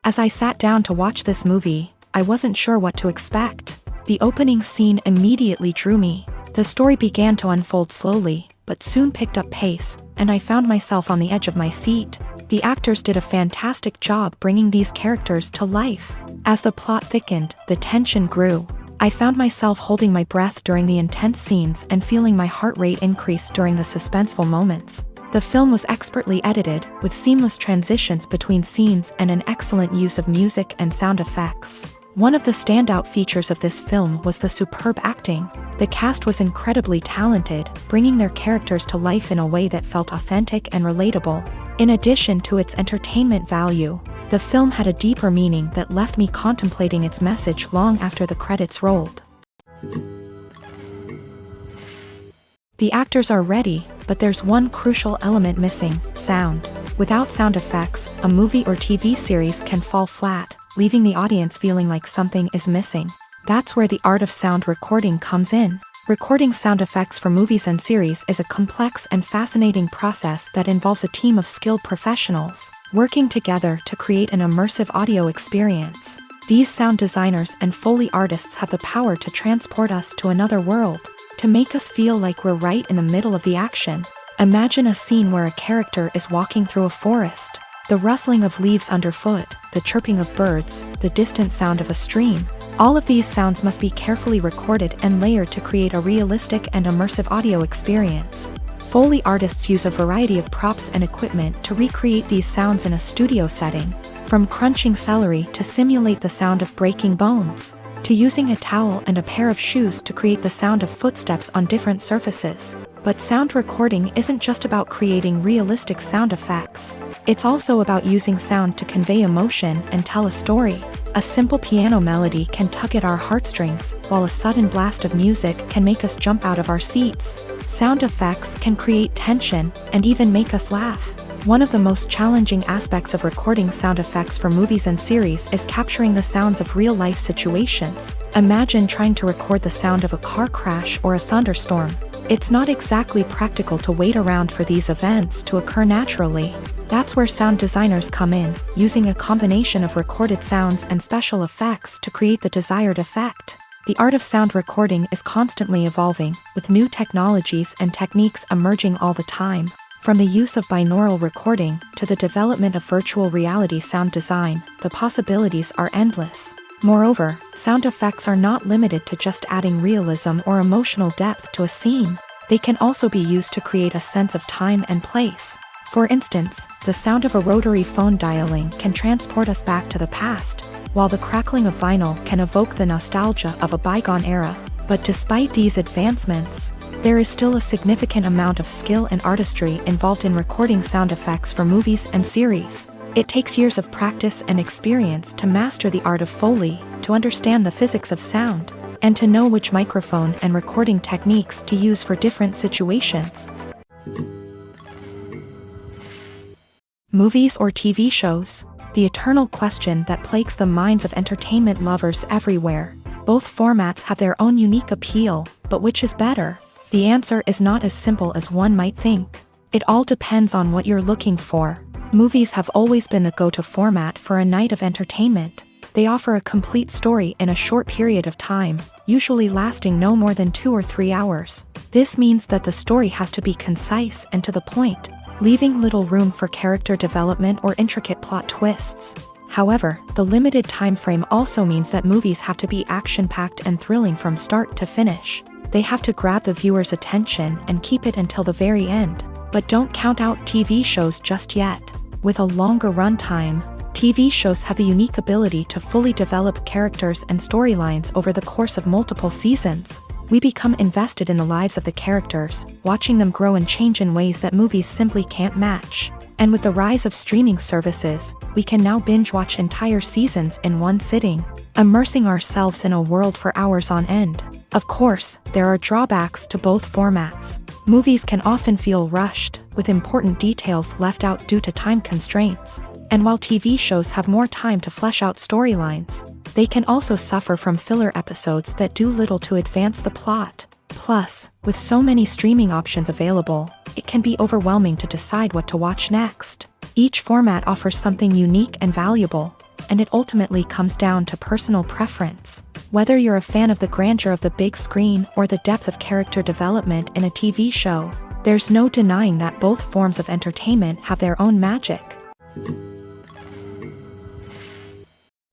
As I sat down to watch this movie, I wasn't sure what to expect. The opening scene immediately drew me. The story began to unfold slowly, but soon picked up pace, and I found myself on the edge of my seat. The actors did a fantastic job bringing these characters to life. As the plot thickened, the tension grew. I found myself holding my breath during the intense scenes and feeling my heart rate increase during the suspenseful moments. The film was expertly edited, with seamless transitions between scenes and an excellent use of music and sound effects. One of the standout features of this film was the superb acting. The cast was incredibly talented, bringing their characters to life in a way that felt authentic and relatable. In addition to its entertainment value, the film had a deeper meaning that left me contemplating its message long after the credits rolled. The actors are ready, but there's one crucial element missing: sound. Without sound effects, a movie or TV series can fall flat, leaving the audience feeling like something is missing. That's where the art of sound recording comes in. Recording sound effects for movies and series is a complex and fascinating process that involves a team of skilled professionals working together to create an immersive audio experience. These sound designers and Foley artists have the power to transport us to another world, to make us feel like we're right in the middle of the action. Imagine a scene where a character is walking through a forest. The rustling of leaves underfoot, the chirping of birds, the distant sound of a stream. All of these sounds must be carefully recorded and layered to create a realistic and immersive audio experience. Foley artists use a variety of props and equipment to recreate these sounds in a studio setting, from crunching celery to simulate the sound of breaking bones, to using a towel and a pair of shoes to create the sound of footsteps on different surfaces. But sound recording isn't just about creating realistic sound effects. It's also about using sound to convey emotion and tell a story. A simple piano melody can tug at our heartstrings, while a sudden blast of music can make us jump out of our seats. Sound effects can create tension and even make us laugh. One of the most challenging aspects of recording sound effects for movies and series is capturing the sounds of real-life situations. Imagine trying to record the sound of a car crash or a thunderstorm. It's not exactly practical to wait around for these events to occur naturally. That's where sound designers come in, using a combination of recorded sounds and special effects to create the desired effect. The art of sound recording is constantly evolving, with new technologies and techniques emerging all the time. From the use of binaural recording to the development of virtual reality sound design, the possibilities are endless. Moreover, sound effects are not limited to just adding realism or emotional depth to a scene. They can also be used to create a sense of time and place. For instance, the sound of a rotary phone dialing can transport us back to the past, while the crackling of vinyl can evoke the nostalgia of a bygone era. But despite these advancements, there is still a significant amount of skill and artistry involved in recording sound effects for movies and series. It takes years of practice and experience to master the art of Foley, to understand the physics of sound, and to know which microphone and recording techniques to use for different situations. Movies or TV shows? The eternal question that plagues the minds of entertainment lovers everywhere. Both formats have their own unique appeal, but which is better? The answer is not as simple as one might think. It all depends on what you're looking for. Movies have always been the go-to format for a night of entertainment. They offer a complete story in a short period of time, usually lasting no more than 2 or 3 hours. This means that the story has to be concise and to the point, leaving little room for character development or intricate plot twists. However, the limited time frame also means that movies have to be action-packed and thrilling from start to finish. They have to grab the viewer's attention and keep it until the very end. But don't count out TV shows just yet. With a longer runtime, TV shows have the unique ability to fully develop characters and storylines over the course of multiple seasons. We become invested in the lives of the characters, watching them grow and change in ways that movies simply can't match. And with the rise of streaming services, we can now binge-watch entire seasons in one sitting, immersing ourselves in a world for hours on end. Of course, there are drawbacks to both formats. Movies can often feel rushed, with important details left out due to time constraints. And while TV shows have more time to flesh out storylines, they can also suffer from filler episodes that do little to advance the plot. Plus, with so many streaming options available, it can be overwhelming to decide what to watch next. Each format offers something unique and valuable. and it ultimately comes down to personal preference. Whether you're a fan of the grandeur of the big screen or the depth of character development in a TV show, there's no denying that both forms of entertainment have their own magic.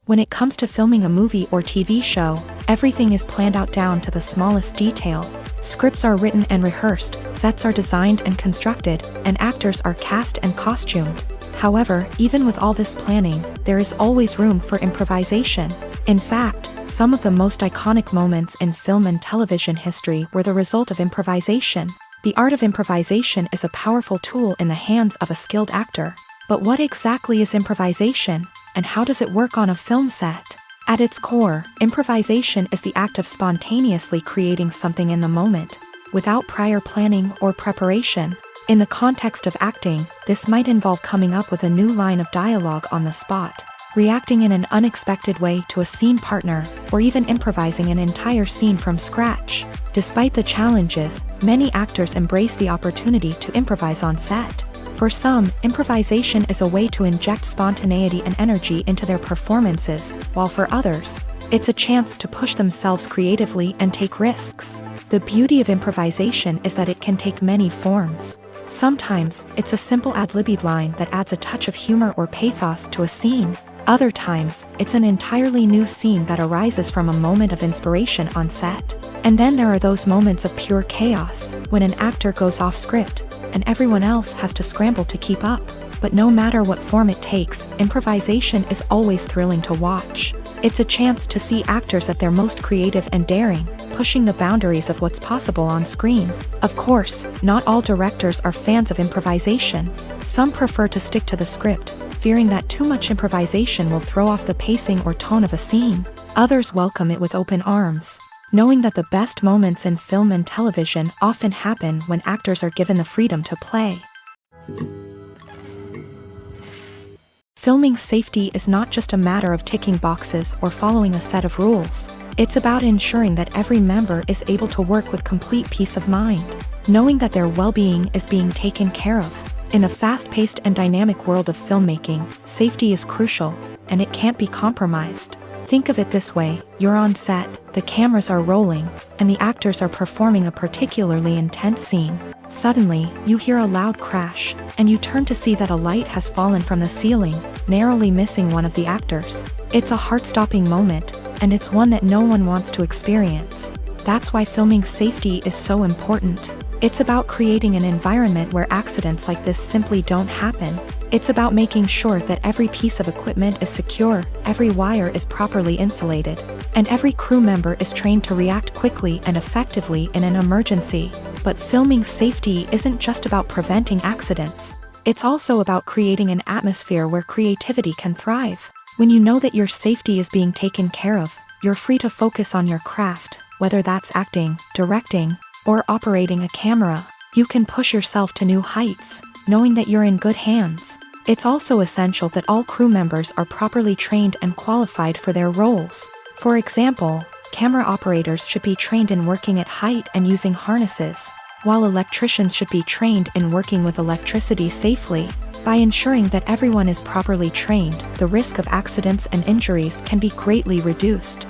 When it comes to filming a movie or TV show, everything is planned out down to the smallest detail. Scripts are written and rehearsed, sets are designed and constructed, and actors are cast and costumed. However, even with all this planning, there is always room for improvisation. In fact, some of the most iconic moments in film and television history were the result of improvisation. The art of improvisation is a powerful tool in the hands of a skilled actor. But what exactly is improvisation, and how does it work on a film set? At its core, improvisation is the act of spontaneously creating something in the moment, without prior planning or preparation. In the context of acting, this might involve coming up with a new line of dialogue on the spot, reacting in an unexpected way to a scene partner, or even improvising an entire scene from scratch. Despite the challenges, many actors embrace the opportunity to improvise on set. For some, improvisation is a way to inject spontaneity and energy into their performances, while for others, it's a chance to push themselves creatively and take risks. The beauty of improvisation is that it can take many forms. Sometimes, it's a simple ad-libbed line that adds a touch of humor or pathos to a scene. Other times, it's an entirely new scene that arises from a moment of inspiration on set. And then there are those moments of pure chaos, when an actor goes off script, and everyone else has to scramble to keep up. But no matter what form it takes, improvisation is always thrilling to watch. It's a chance to see actors at their most creative and daring, pushing the boundaries of what's possible on screen. Of course, not all directors are fans of improvisation. Some prefer to stick to the script, fearing that too much improvisation will throw off the pacing or tone of a scene. Others welcome it with open arms, knowing that the best moments in film and television often happen when actors are given the freedom to play. Filming safety is not just a matter of ticking boxes or following a set of rules. It's about ensuring that every member is able to work with complete peace of mind, knowing that their well-being is being taken care of. In a fast-paced and dynamic world of filmmaking, safety is crucial, and it can't be compromised. Think of it this way: you're on set, the cameras are rolling, and the actors are performing a particularly intense scene. Suddenly, you hear a loud crash, and you turn to see that a light has fallen from the ceiling, narrowly missing one of the actors. It's a heart-stopping moment, and it's one that no one wants to experience. That's why filming safety is so important. It's about creating an environment where accidents like this simply don't happen. It's about making sure that every piece of equipment is secure, every wire is properly insulated, and every crew member is trained to react quickly and effectively in an emergency. But filming safety isn't just about preventing accidents. It's also about creating an atmosphere where creativity can thrive. When you know that your safety is being taken care of, you're free to focus on your craft, whether that's acting, directing, or operating a camera. You can push yourself to new heights, knowing that you're in good hands. It's also essential that all crew members are properly trained and qualified for their roles. For example, camera operators should be trained in working at height and using harnesses, while electricians should be trained in working with electricity safely. By ensuring that everyone is properly trained, the risk of accidents and injuries can be greatly reduced.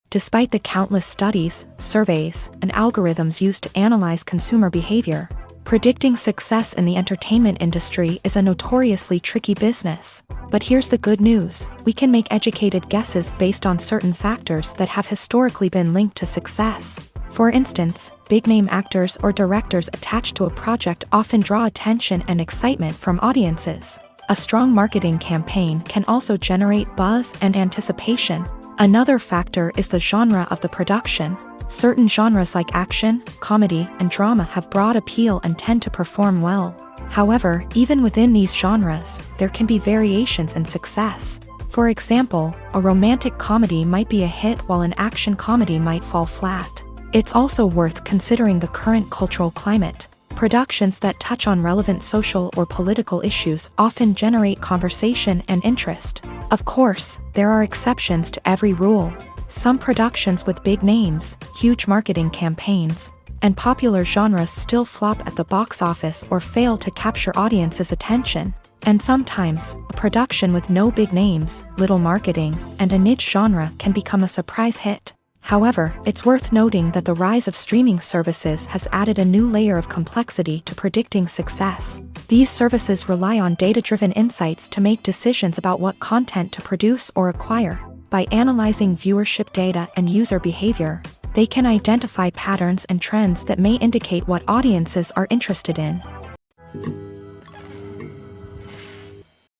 Despite the countless studies, surveys, and algorithms used to analyze consumer behavior, predicting success in the entertainment industry is a notoriously tricky business. But here's the good news: we can make educated guesses based on certain factors that have historically been linked to success. For instance, big-name actors or directors attached to a project often draw attention and excitement from audiences. A strong marketing campaign can also generate buzz and anticipation. Another factor is the genre of the production. Certain genres like action, comedy, and drama have broad appeal and tend to perform well. However, even within these genres, there can be variations in success. For example, a romantic comedy might be a hit while an action comedy might fall flat. It's also worth considering the current cultural climate. Productions that touch on relevant social or political issues often generate conversation and interest. Of course, there are exceptions to every rule. Some productions with big names, huge marketing campaigns, and popular genres still flop at the box office or fail to capture audiences' attention. And sometimes, a production with no big names, little marketing, and a niche genre can become a surprise hit. However, it's worth noting that the rise of streaming services has added a new layer of complexity to predicting success. These services rely on data-driven insights to make decisions about what content to produce or acquire. By analyzing viewership data and user behavior, they can identify patterns and trends that may indicate what audiences are interested in.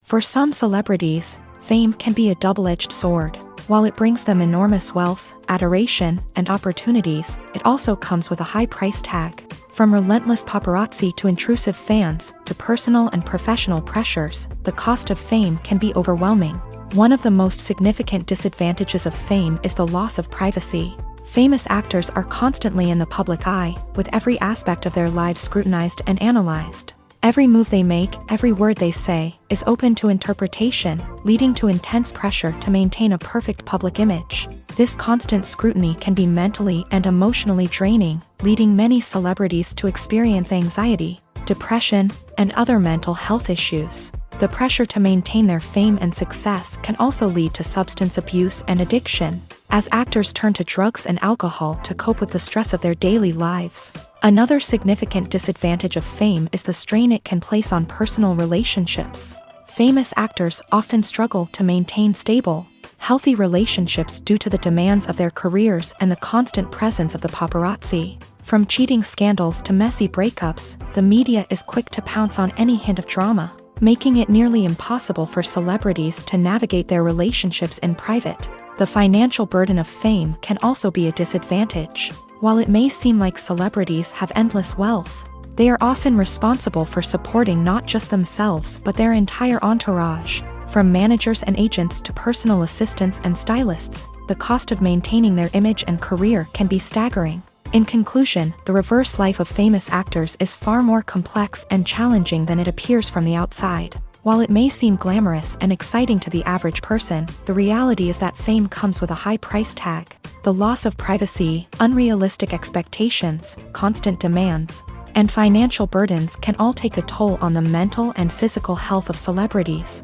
For some celebrities, fame can be a double-edged sword. While it brings them enormous wealth, adoration, and opportunities, it also comes with a high price tag. From relentless paparazzi to intrusive fans, to personal and professional pressures, the cost of fame can be overwhelming. One of the most significant disadvantages of fame is the loss of privacy. Famous actors are constantly in the public eye, with every aspect of their lives scrutinized and analyzed. Every move they make, every word they say, is open to interpretation, leading to intense pressure to maintain a perfect public image. This constant scrutiny can be mentally and emotionally draining, leading many celebrities to experience anxiety, depression, and other mental health issues. The pressure to maintain their fame and success can also lead to substance abuse and addiction, as actors turn to drugs and alcohol to cope with the stress of their daily lives. Another significant disadvantage of fame is the strain it can place on personal relationships. Famous actors often struggle to maintain stable, healthy relationships due to the demands of their careers and the constant presence of the paparazzi. From cheating scandals to messy breakups, the media is quick to pounce on any hint of drama, making it nearly impossible for celebrities to navigate their relationships in private. The financial burden of fame can also be a disadvantage. While it may seem like celebrities have endless wealth, they are often responsible for supporting not just themselves but their entire entourage. From managers and agents to personal assistants and stylists, the cost of maintaining their image and career can be staggering. In conclusion, the reverse life of famous actors is far more complex and challenging than it appears from the outside. While it may seem glamorous and exciting to the average person, the reality is that fame comes with a high price tag. The loss of privacy, unrealistic expectations, constant demands, and financial burdens can all take a toll on the mental and physical health of celebrities.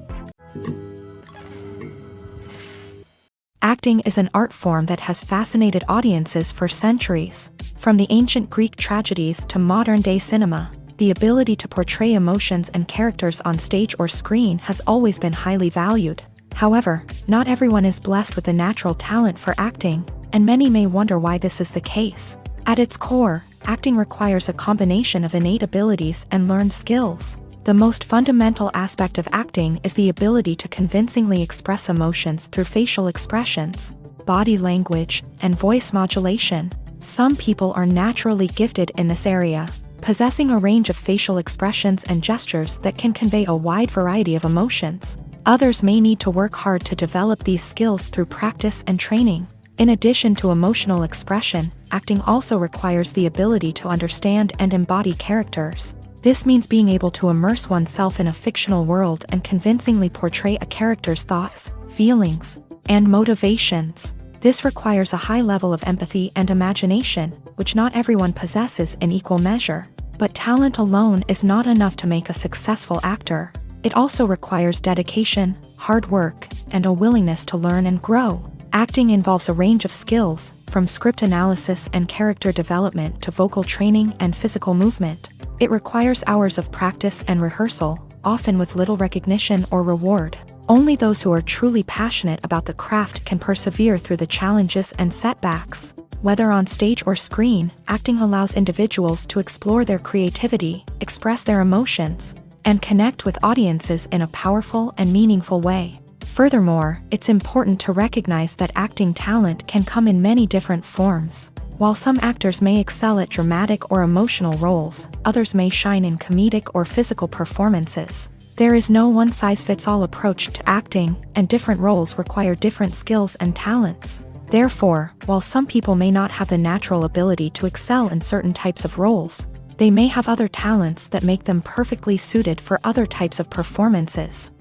Acting is an art form that has fascinated audiences for centuries. From the ancient Greek tragedies to modern-day cinema, the ability to portray emotions and characters on stage or screen has always been highly valued. However, not everyone is blessed with the natural talent for acting, and many may wonder why this is the case. At its core, acting requires a combination of innate abilities and learned skills. The most fundamental aspect of acting is the ability to convincingly express emotions through facial expressions, body language, and voice modulation. Some people are naturally gifted in this area, possessing a range of facial expressions and gestures that can convey a wide variety of emotions. Others may need to work hard to develop these skills through practice and training. In addition to emotional expression, acting also requires the ability to understand and embody characters. This means being able to immerse oneself in a fictional world and convincingly portray a character's thoughts, feelings, and motivations. This requires a high level of empathy and imagination, which not everyone possesses in equal measure. But talent alone is not enough to make a successful actor. It also requires dedication, hard work, and a willingness to learn and grow. Acting involves a range of skills, from script analysis and character development to vocal training and physical movement. It requires hours of practice and rehearsal, often with little recognition or reward. Only those who are truly passionate about the craft can persevere through the challenges and setbacks. Whether on stage or screen, acting allows individuals to explore their creativity, express their emotions, and connect with audiences in a powerful and meaningful way. Furthermore, it's important to recognize that acting talent can come in many different forms. While some actors may excel at dramatic or emotional roles, others may shine in comedic or physical performances. There is no one-size-fits-all approach to acting, and different roles require different skills and talents. Therefore, while some people may not have the natural ability to excel in certain types of roles, they may have other talents that make them perfectly suited for other types of performances.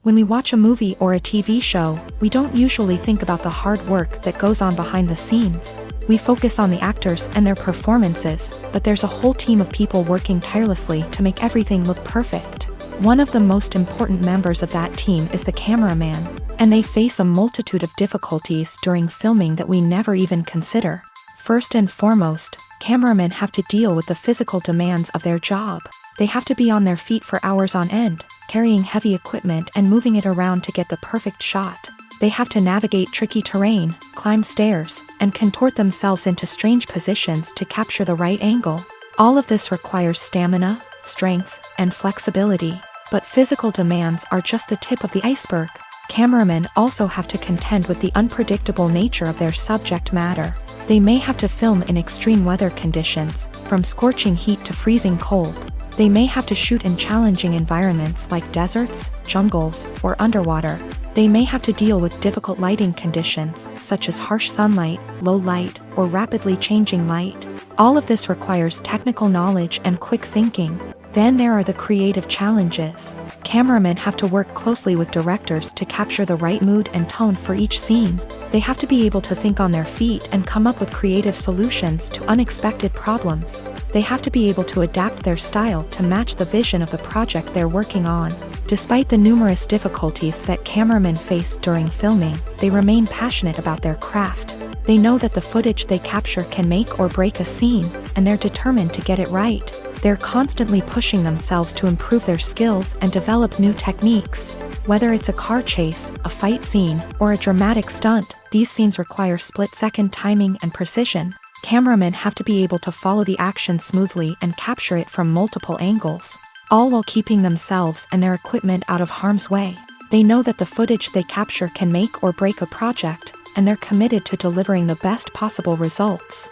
When we watch a movie or a TV show, we don't usually think about the hard work that goes on behind the scenes. We focus on the actors and their performances, but there's a whole team of people working tirelessly to make everything look perfect. One of the most important members of that team is the cameraman, and they face a multitude of difficulties during filming that we never even consider. First and foremost, cameramen have to deal with the physical demands of their job. They have to be on their feet for hours on end, carrying heavy equipment and moving it around to get the perfect shot. They have to navigate tricky terrain, climb stairs, and contort themselves into strange positions to capture the right angle. All of this requires stamina, strength, and flexibility. But physical demands are just the tip of the iceberg. Cameramen also have to contend with the unpredictable nature of their subject matter. They may have to film in extreme weather conditions, from scorching heat to freezing cold. They may have to shoot in challenging environments like deserts, jungles, or underwater. They may have to deal with difficult lighting conditions, such as harsh sunlight, low light, or rapidly changing light. All of this requires technical knowledge and quick thinking. Then there are the creative challenges. Cameramen have to work closely with directors to capture the right mood and tone for each scene. They have to be able to think on their feet and come up with creative solutions to unexpected problems. They have to be able to adapt their style to match the vision of the project they're working on. Despite the numerous difficulties that cameramen face during filming, they remain passionate about their craft. They know that the footage they capture can make or break a scene, and they're determined to get it right. They're constantly pushing themselves to improve their skills and develop new techniques. Whether it's a car chase, a fight scene, or a dramatic stunt, these scenes require split-second timing and precision. Cameramen have to be able to follow the action smoothly and capture it from multiple angles, all while keeping themselves and their equipment out of harm's way. They know that the footage they capture can make or break a project, and they're committed to delivering the best possible results.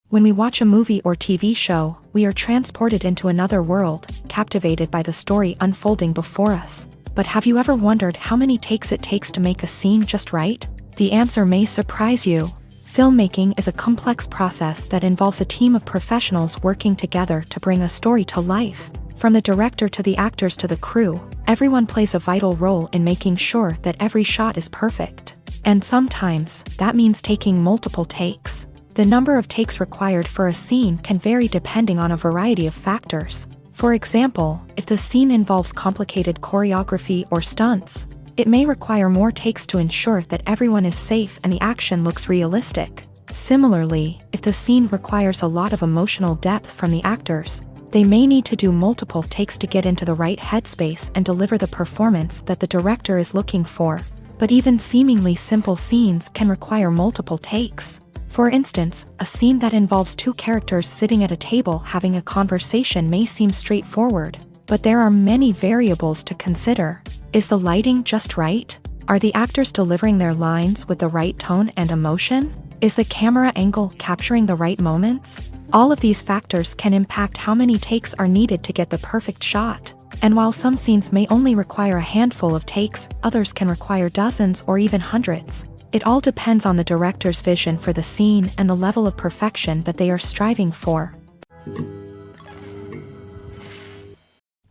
When we watch a movie or TV show, we are transported into another world, captivated by the story unfolding before us. But have you ever wondered how many takes it takes to make a scene just right? The answer may surprise you. Filmmaking is a complex process that involves a team of professionals working together to bring a story to life. From the director to the actors to the crew, everyone plays a vital role in making sure that every shot is perfect. And sometimes, that means taking multiple takes. The number of takes required for a scene can vary depending on a variety of factors. For example, if the scene involves complicated choreography or stunts, it may require more takes to ensure that everyone is safe and the action looks realistic. Similarly, if the scene requires a lot of emotional depth from the actors, they may need to do multiple takes to get into the right headspace and deliver the performance that the director is looking for. But even seemingly simple scenes can require multiple takes. For instance, a scene that involves two characters sitting at a table having a conversation may seem straightforward, but there are many variables to consider. Is the lighting just right? Are the actors delivering their lines with the right tone and emotion? Is the camera angle capturing the right moments? All of these factors can impact how many takes are needed to get the perfect shot. And while some scenes may only require a handful of takes, others can require dozens or even hundreds. It all depends on the director's vision for the scene and the level of perfection that they are striving for.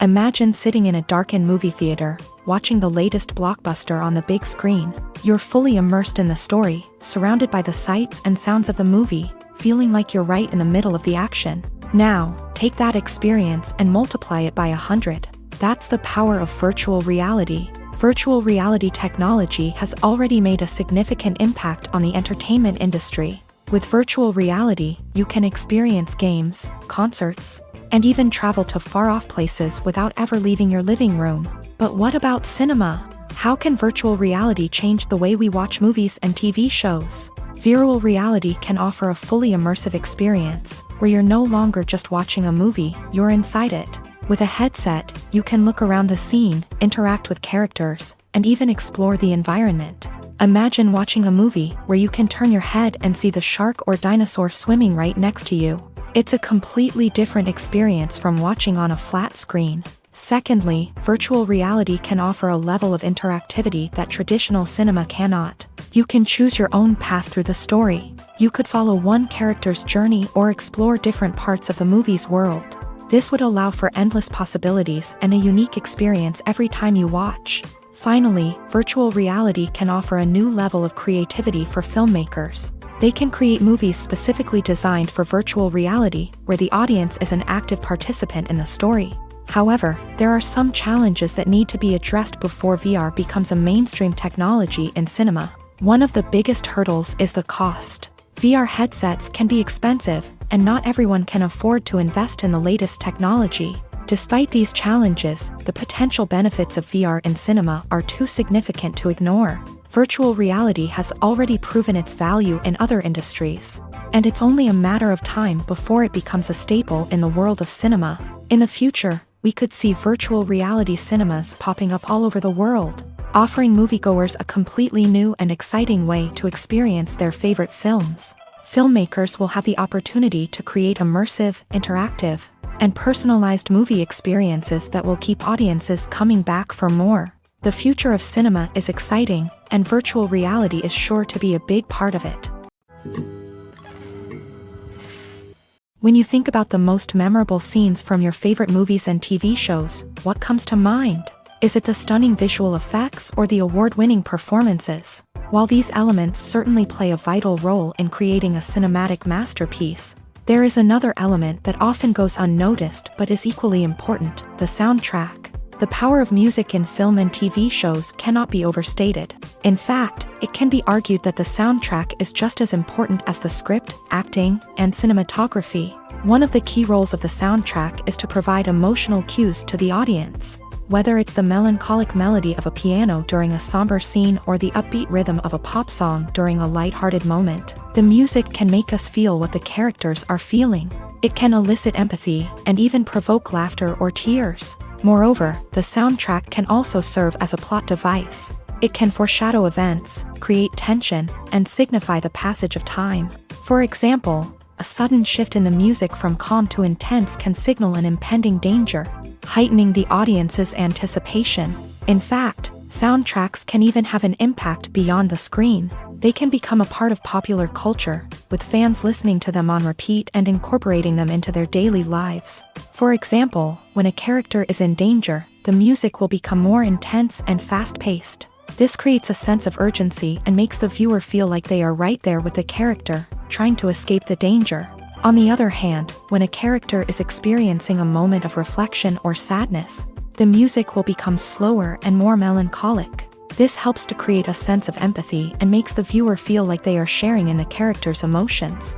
Imagine sitting in a darkened movie theater, watching the latest blockbuster on the big screen. You're fully immersed in the story, surrounded by the sights and sounds of the movie, feeling like you're right in the middle of the action. Now, take that experience and multiply it by 100. That's the power of virtual reality. Virtual reality technology has already made a significant impact on the entertainment industry. With virtual reality, you can experience games, concerts, and even travel to far-off places without ever leaving your living room. But what about cinema? How can virtual reality change the way we watch movies and TV shows? Virtual reality can offer a fully immersive experience, where you're no longer just watching a movie, you're inside it. With a headset, you can look around the scene, interact with characters, and even explore the environment. Imagine watching a movie where you can turn your head and see the shark or dinosaur swimming right next to you. It's a completely different experience from watching on a flat screen. Secondly, virtual reality can offer a level of interactivity that traditional cinema cannot. You can choose your own path through the story. You could follow one character's journey or explore different parts of the movie's world. This would allow for endless possibilities and a unique experience every time you watch. Finally, virtual reality can offer a new level of creativity for filmmakers. They can create movies specifically designed for virtual reality, where the audience is an active participant in the story. However, there are some challenges that need to be addressed before VR becomes a mainstream technology in cinema. One of the biggest hurdles is the cost. VR headsets can be expensive, and not everyone can afford to invest in the latest technology. Despite these challenges, the potential benefits of VR in cinema are too significant to ignore. Virtual reality has already proven its value in other industries, and it's only a matter of time before it becomes a staple in the world of cinema. In the future, we could see virtual reality cinemas popping up all over the world, offering moviegoers a completely new and exciting way to experience their favorite films. Filmmakers will have the opportunity to create immersive, interactive, and personalized movie experiences that will keep audiences coming back for more. The future of cinema is exciting, and virtual reality is sure to be a big part of it. When you think about the most memorable scenes from your favorite movies and TV shows, what comes to mind? Is it the stunning visual effects or the award-winning performances? While these elements certainly play a vital role in creating a cinematic masterpiece, there is another element that often goes unnoticed but is equally important: the soundtrack. The power of music in film and TV shows cannot be overstated. In fact, it can be argued that the soundtrack is just as important as the script, acting, and cinematography. One of the key roles of the soundtrack is to provide emotional cues to the audience. Whether it's the melancholic melody of a piano during a somber scene or the upbeat rhythm of a pop song during a light-hearted moment, the music can make us feel what the characters are feeling. It can elicit empathy and even provoke laughter or tears. Moreover, the soundtrack can also serve as a plot device. It can foreshadow events, create tension, and signify the passage of time. For example, a sudden shift in the music from calm to intense can signal an impending danger, heightening the audience's anticipation. In fact, soundtracks can even have an impact beyond the screen. They can become a part of popular culture, with fans listening to them on repeat and incorporating them into their daily lives. For example, when a character is in danger, the music will become more intense and fast-paced. This creates a sense of urgency and makes the viewer feel like they are right there with the character, trying to escape the danger. On the other hand, when a character is experiencing a moment of reflection or sadness, the music will become slower and more melancholic. This helps to create a sense of empathy and makes the viewer feel like they are sharing in the character's emotions.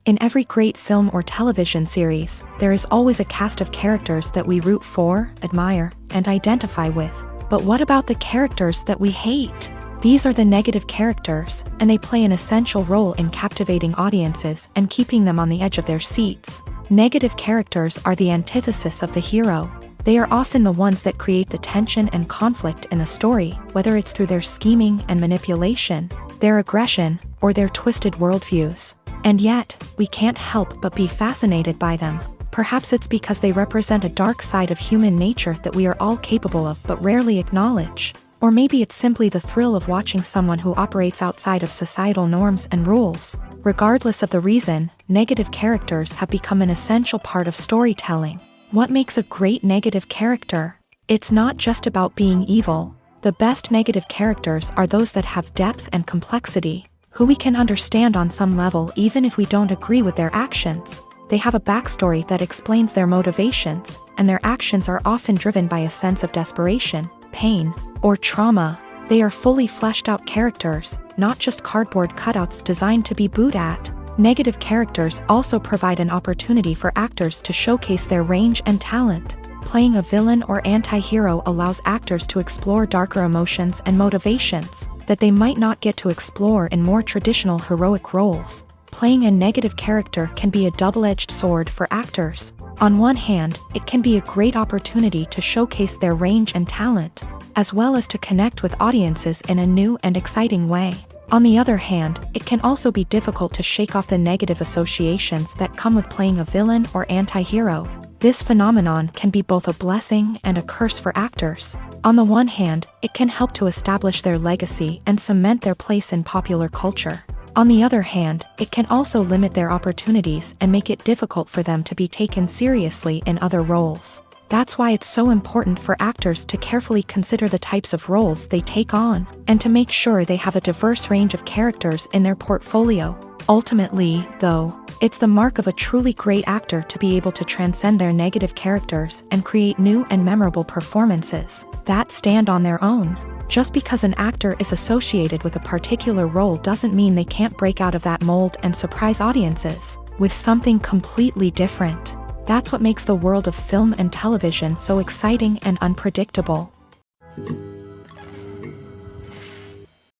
In every great film or television series, there is always a cast of characters that we root for, admire, and identify with. But what about the characters that we hate? These are the negative characters, and they play an essential role in captivating audiences and keeping them on the edge of their seats. Negative characters are the antithesis of the hero. They are often the ones that create the tension and conflict in the story, whether it's through their scheming and manipulation, their aggression, or their twisted worldviews. And yet, we can't help but be fascinated by them. Perhaps it's because they represent a dark side of human nature that we are all capable of but rarely acknowledge. Or maybe it's simply the thrill of watching someone who operates outside of societal norms and rules. Regardless of the reason, negative characters have become an essential part of storytelling. What makes a great negative character? It's not just about being evil. The best negative characters are those that have depth and complexity, who we can understand on some level even if we don't agree with their actions. They have a backstory that explains their motivations, and their actions are often driven by a sense of desperation, pain, or trauma. They are fully fleshed out characters, not just cardboard cutouts designed to be booed at. Negative characters also provide an opportunity for actors to showcase their range and talent. Playing a villain or anti-hero allows actors to explore darker emotions and motivations that they might not get to explore in more traditional heroic roles. Playing a negative character can be a double-edged sword for actors. On one hand, it can be a great opportunity to showcase their range and talent, as well as to connect with audiences in a new and exciting way. On the other hand, it can also be difficult to shake off the negative associations that come with playing a villain or anti-hero. This phenomenon can be both a blessing and a curse for actors. On the one hand, it can help to establish their legacy and cement their place in popular culture. On the other hand, it can also limit their opportunities and make it difficult for them to be taken seriously in other roles. That's why it's so important for actors to carefully consider the types of roles they take on, and to make sure they have a diverse range of characters in their portfolio. Ultimately, though, it's the mark of a truly great actor to be able to transcend their negative characters and create new and memorable performances that stand on their own. Just because an actor is associated with a particular role doesn't mean they can't break out of that mold and surprise audiences with something completely different. That's what makes the world of film and television so exciting and unpredictable.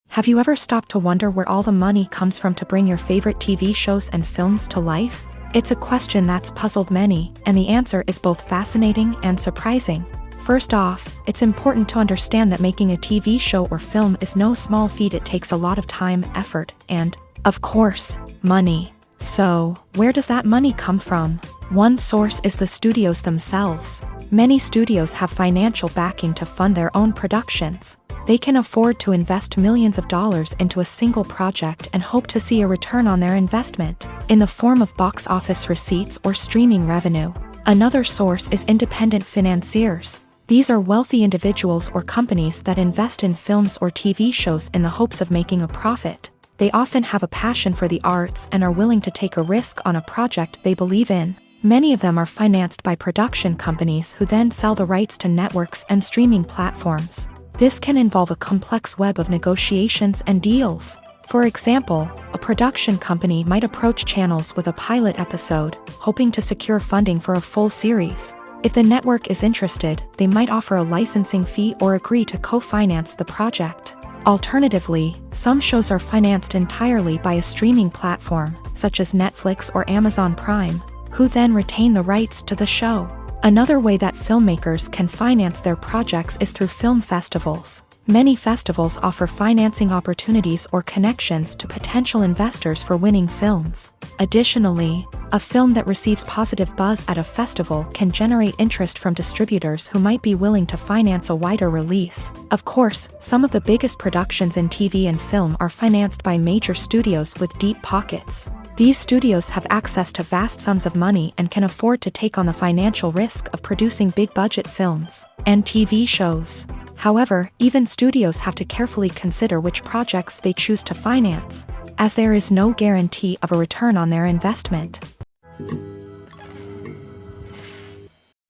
Have you ever stopped to wonder where all the money comes from to bring your favorite TV shows and films to life? It's a question that's puzzled many, and the answer is both fascinating and surprising. First off, it's important to understand that making a TV show or film is no small feat. It takes a lot of time, effort, and, of course, money. So, where does that money come from? One source is the studios themselves. Many studios have financial backing to fund their own productions. They can afford to invest millions of dollars into a single project and hope to see a return on their investment, in the form of box office receipts or streaming revenue. Another source is independent financiers. These are wealthy individuals or companies that invest in films or TV shows in the hopes of making a profit. They often have a passion for the arts and are willing to take a risk on a project they believe in. Many of them are financed by production companies who then sell the rights to networks and streaming platforms. This can involve a complex web of negotiations and deals. For example, a production company might approach channels with a pilot episode, hoping to secure funding for a full series. If the network is interested, they might offer a licensing fee or agree to co-finance the project. Alternatively, some shows are financed entirely by a streaming platform, such as Netflix or Amazon Prime, who then retain the rights to the show. Another way that filmmakers can finance their projects is through film festivals. Many festivals offer financing opportunities or connections to potential investors for winning films. Additionally, a film that receives positive buzz at a festival can generate interest from distributors who might be willing to finance a wider release. Of course, some of the biggest productions in TV and film are financed by major studios with deep pockets. These studios have access to vast sums of money and can afford to take on the financial risk of producing big-budget films and TV shows. However, even studios have to carefully consider which projects they choose to finance, as there is no guarantee of a return on their investment.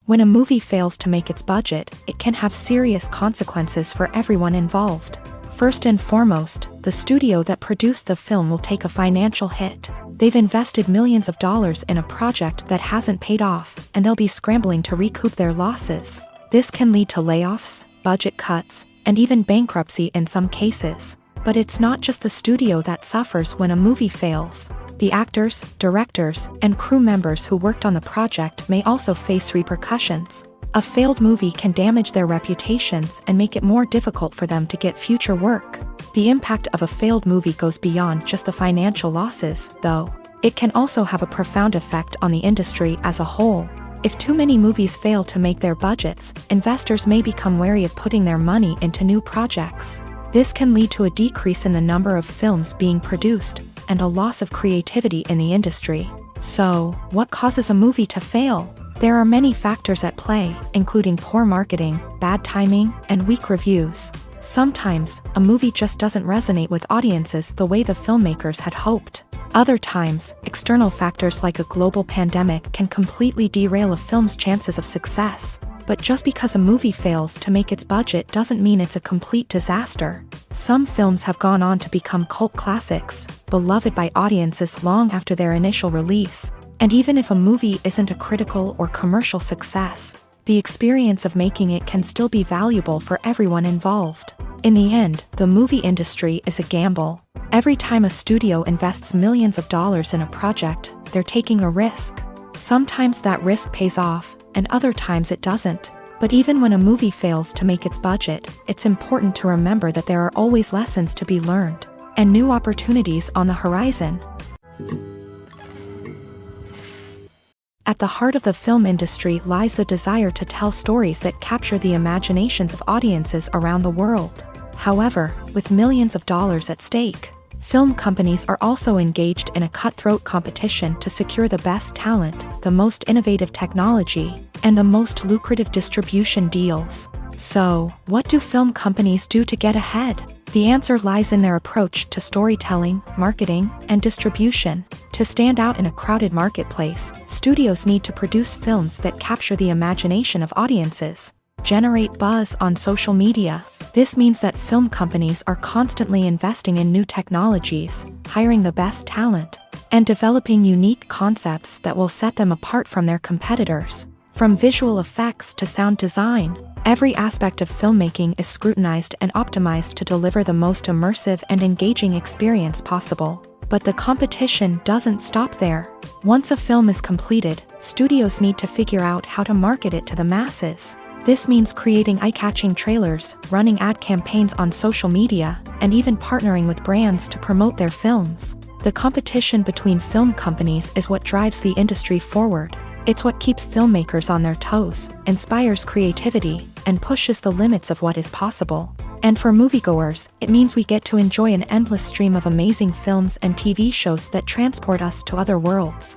When a movie fails to make its budget, it can have serious consequences for everyone involved. First and foremost, the studio that produced the film will take a financial hit. They've invested millions of dollars in a project that hasn't paid off, and they'll be scrambling to recoup their losses. This can lead to layoffs, budget cuts, and even bankruptcy in some cases. But it's not just the studio that suffers when a movie fails. The actors, directors, and crew members who worked on the project may also face repercussions. A failed movie can damage their reputations and make it more difficult for them to get future work. The impact of a failed movie goes beyond just the financial losses, though. It can also have a profound effect on the industry as a whole. If too many movies fail to make their budgets, investors may become wary of putting their money into new projects. This can lead to a decrease in the number of films being produced, and a loss of creativity in the industry. So, what causes a movie to fail? There are many factors at play, including poor marketing, bad timing, and weak reviews. Sometimes, a movie just doesn't resonate with audiences the way the filmmakers had hoped. Other times, external factors like a global pandemic can completely derail a film's chances of success. But just because a movie fails to make its budget doesn't mean it's a complete disaster. Some films have gone on to become cult classics, beloved by audiences long after their initial release. And even if a movie isn't a critical or commercial success, the experience of making it can still be valuable for everyone involved. In the end, the movie industry is a gamble. Every time a studio invests millions of dollars in a project, they're taking a risk. Sometimes that risk pays off, and other times it doesn't. But even when a movie fails to make its budget, it's important to remember that there are always lessons to be learned, and new opportunities on the horizon. At the heart of the film industry lies the desire to tell stories that capture the imaginations of audiences around the world. However, with millions of dollars at stake, Film companies are also engaged in a cutthroat competition to secure the best talent, the most innovative technology, and the most lucrative distribution deals. So, what do film companies do to get ahead? The answer lies in their approach to storytelling, marketing, and distribution. To stand out in a crowded marketplace, studios need to produce films that capture the imagination of audiences, generate buzz on social media. This means that film companies are constantly investing in new technologies, hiring the best talent, and developing unique concepts that will set them apart from their competitors. From visual effects to sound design, every aspect of filmmaking is scrutinized and optimized to deliver the most immersive and engaging experience possible. But the competition doesn't stop there. Once a film is completed, studios need to figure out how to market it to the masses. This means creating eye-catching trailers, running ad campaigns on social media, and even partnering with brands to promote their films. The competition between film companies is what drives the industry forward. It's what keeps filmmakers on their toes, inspires creativity, and pushes the limits of what is possible. And for moviegoers, it means we get to enjoy an endless stream of amazing films and TV shows that transport us to other worlds.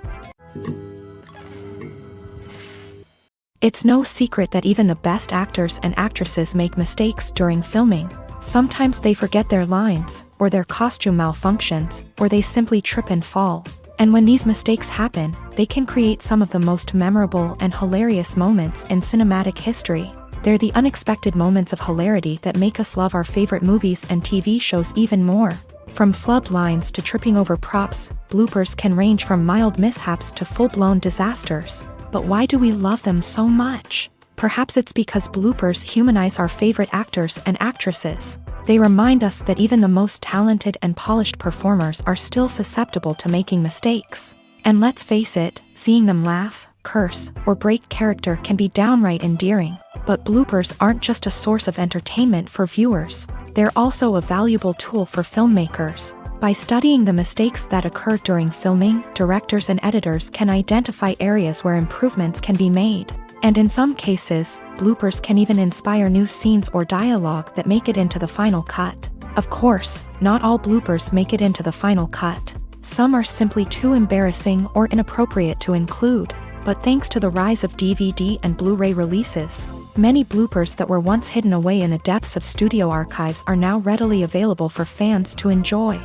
It's no secret that even the best actors and actresses make mistakes during filming. Sometimes they forget their lines, or their costume malfunctions, or they simply trip and fall. And when these mistakes happen, they can create some of the most memorable and hilarious moments in cinematic history. They're the unexpected moments of hilarity that make us love our favorite movies and TV shows even more. From flubbed lines to tripping over props, bloopers can range from mild mishaps to full-blown disasters. But why do we love them so much? Perhaps it's because bloopers humanize our favorite actors and actresses. They remind us that even the most talented and polished performers are still susceptible to making mistakes. And let's face it, seeing them laugh, curse, or break character can be downright endearing. But bloopers aren't just a source of entertainment for viewers. They're also a valuable tool for filmmakers. By studying the mistakes that occur during filming, directors and editors can identify areas where improvements can be made. And in some cases, bloopers can even inspire new scenes or dialogue that make it into the final cut. Of course, not all bloopers make it into the final cut. Some are simply too embarrassing or inappropriate to include. But thanks to the rise of DVD and Blu-ray releases, many bloopers that were once hidden away in the depths of studio archives are now readily available for fans to enjoy.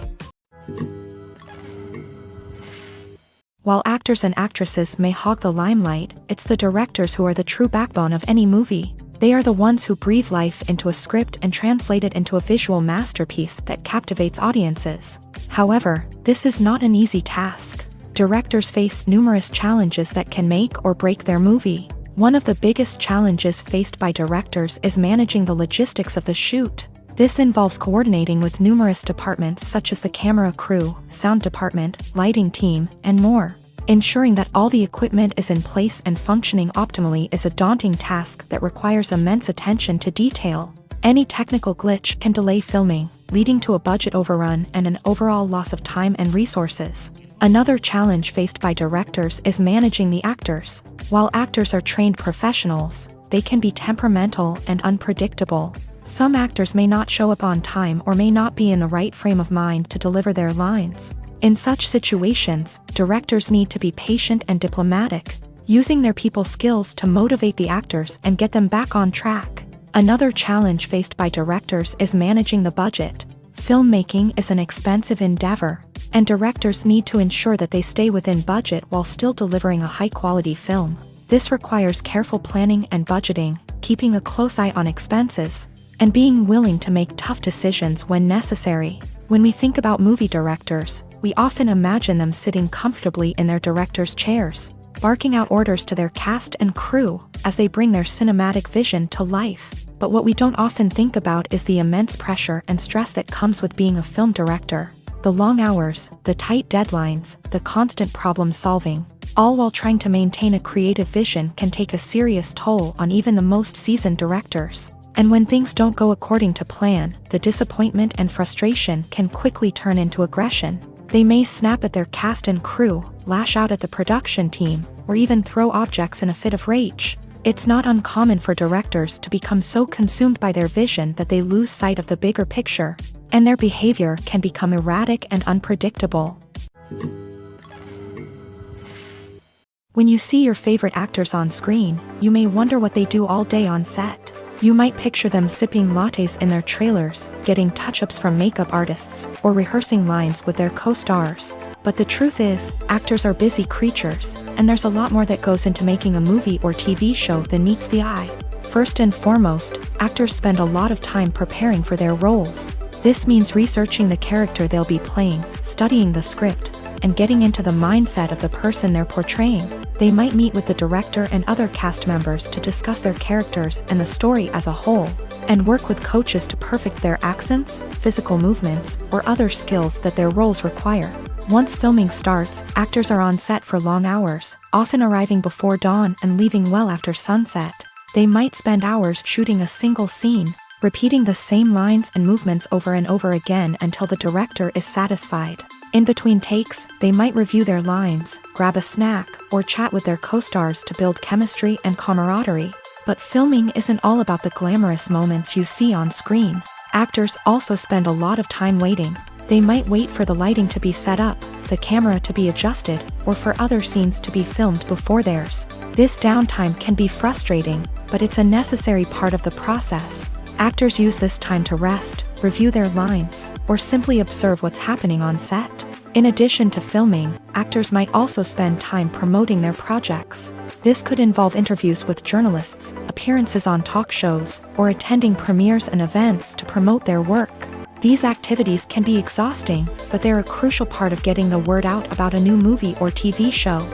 While actors and actresses may hog the limelight, it's the directors who are the true backbone of any movie. They are the ones who breathe life into a script and translate it into a visual masterpiece that captivates audiences. However, this is not an easy task. Directors face numerous challenges that can make or break their movie. One of the biggest challenges faced by directors is managing the logistics of the shoot. This involves coordinating with numerous departments such as the camera crew, sound department, lighting team, and more. Ensuring that all the equipment is in place and functioning optimally is a daunting task that requires immense attention to detail. Any technical glitch can delay filming, leading to a budget overrun and an overall loss of time and resources. Another challenge faced by directors is managing the actors. While actors are trained professionals, they can be temperamental and unpredictable. Some actors may not show up on time or may not be in the right frame of mind to deliver their lines. In such situations, directors need to be patient and diplomatic, using their people skills to motivate the actors and get them back on track. Another challenge faced by directors is managing the budget. Filmmaking is an expensive endeavor, and directors need to ensure that they stay within budget while still delivering a high-quality film. This requires careful planning and budgeting, keeping a close eye on expenses, and being willing to make tough decisions when necessary. When we think about movie directors, we often imagine them sitting comfortably in their director's chairs, barking out orders to their cast and crew as they bring their cinematic vision to life. But what we don't often think about is the immense pressure and stress that comes with being a film director. The long hours, the tight deadlines, the constant problem solving, all while trying to maintain a creative vision can take a serious toll on even the most seasoned directors. And when things don't go according to plan, the disappointment and frustration can quickly turn into aggression. They may snap at their cast and crew, lash out at the production team, or even throw objects in a fit of rage. It's not uncommon for directors to become so consumed by their vision that they lose sight of the bigger picture. and their behavior can become erratic and unpredictable. When you see your favorite actors on screen, you may wonder what they do all day on set. You might picture them sipping lattes in their trailers, getting touch-ups from makeup artists, or rehearsing lines with their co-stars. But the truth is, actors are busy creatures, and there's a lot more that goes into making a movie or TV show than meets the eye. First and foremost, actors spend a lot of time preparing for their roles. This means researching the character they'll be playing, studying the script, and getting into the mindset of the person they're portraying. They might meet with the director and other cast members to discuss their characters and the story as a whole, and work with coaches to perfect their accents, physical movements, or other skills that their roles require. Once filming starts, actors are on set for long hours, often arriving before dawn and leaving well after sunset. They might spend hours shooting a single scene, repeating the same lines and movements over and over again until the director is satisfied. In between takes, they might review their lines, grab a snack, or chat with their co-stars to build chemistry and camaraderie. But filming isn't all about the glamorous moments you see on screen. Actors also spend a lot of time waiting. They might wait for the lighting to be set up, the camera to be adjusted, or for other scenes to be filmed before theirs. This downtime can be frustrating, but it's a necessary part of the process. Actors use this time to rest, review their lines, or simply observe what's happening on set. In addition to filming, actors might also spend time promoting their projects. This could involve interviews with journalists, appearances on talk shows, or attending premieres and events to promote their work. These activities can be exhausting, but they're a crucial part of getting the word out about a new movie or TV show.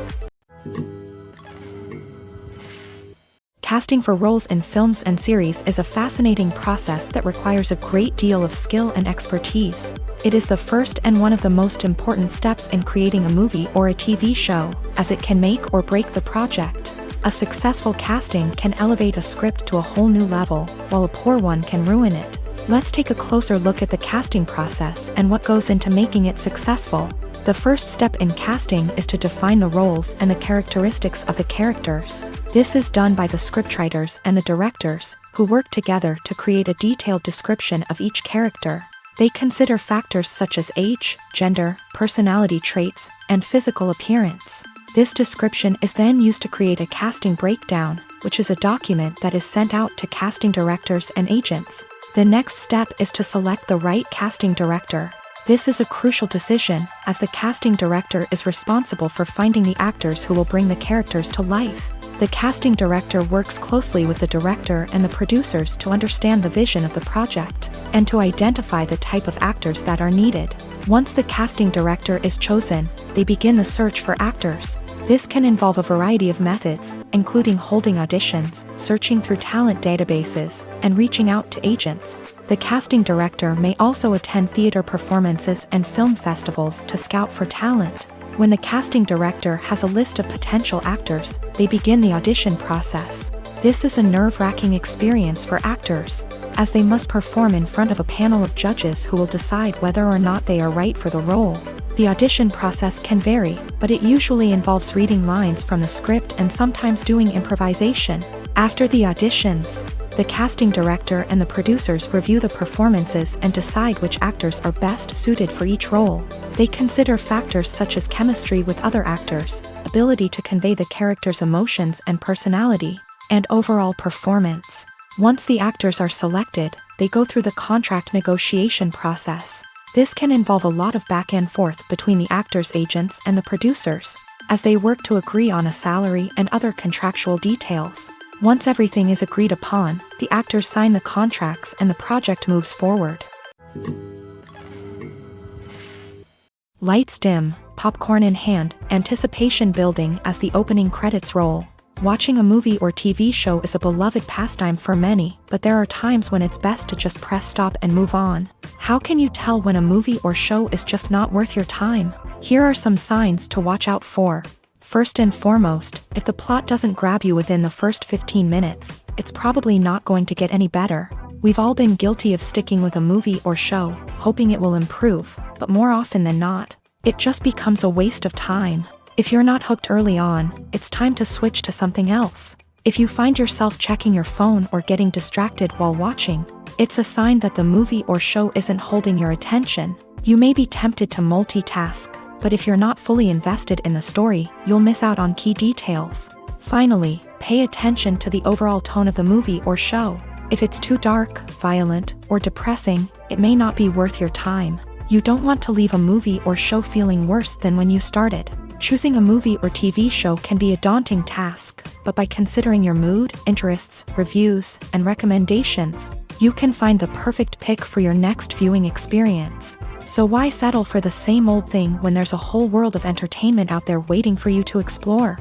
Casting for roles in films and series is a fascinating process that requires a great deal of skill and expertise. It is the first and one of the most important steps in creating a movie or a TV show, as it can make or break the project. A successful casting can elevate a script to a whole new level, while a poor one can ruin it. Let's take a closer look at the casting process and what goes into making it successful. The first step in casting is to define the roles and the characteristics of the characters. This is done by the scriptwriters and the directors, who work together to create a detailed description of each character. They consider factors such as age, gender, personality traits, and physical appearance. This description is then used to create a casting breakdown, which is a document that is sent out to casting directors and agents. The next step is to select the right casting director. This is a crucial decision, as the casting director is responsible for finding the actors who will bring the characters to life. The casting director works closely with the director and the producers to understand the vision of the project, and to identify the type of actors that are needed. Once the casting director is chosen, they begin the search for actors. This can involve a variety of methods, including holding auditions, searching through talent databases, and reaching out to agents. The casting director may also attend theater performances and film festivals to scout for talent. When the casting director has a list of potential actors, they begin the audition process. This is a nerve-wracking experience for actors, as they must perform in front of a panel of judges who will decide whether or not they are right for the role. The audition process can vary, but it usually involves reading lines from the script and sometimes doing improvisation. After the auditions, the casting director and the producers review the performances and decide which actors are best suited for each role. They consider factors such as chemistry with other actors, ability to convey the character's emotions and personality, and overall performance. Once the actors are selected, they go through the contract negotiation process. This can involve a lot of back and forth between the actors' agents and the producers, as they work to agree on a salary and other contractual details. Once everything is agreed upon, the actors sign the contracts and the project moves forward. Lights dim, popcorn in hand, anticipation building as the opening credits roll. Watching a movie or TV show is a beloved pastime for many, but there are times when it's best to just press stop and move on. How can you tell when a movie or show is just not worth your time? Here are some signs to watch out for. First and foremost, if the plot doesn't grab you within the first 15 minutes, it's probably not going to get any better. We've all been guilty of sticking with a movie or show, hoping it will improve, but more often than not, it just becomes a waste of time. If you're not hooked early on, it's time to switch to something else. If you find yourself checking your phone or getting distracted while watching, it's a sign that the movie or show isn't holding your attention. You may be tempted to multitask, but if you're not fully invested in the story, you'll miss out on key details. Finally, pay attention to the overall tone of the movie or show. If it's too dark, violent, or depressing, it may not be worth your time. You don't want to leave a movie or show feeling worse than when you started. Choosing a movie or TV show can be a daunting task, but by considering your mood, interests, reviews, and recommendations, you can find the perfect pick for your next viewing experience. So why settle for the same old thing when there's a whole world of entertainment out there waiting for you to explore?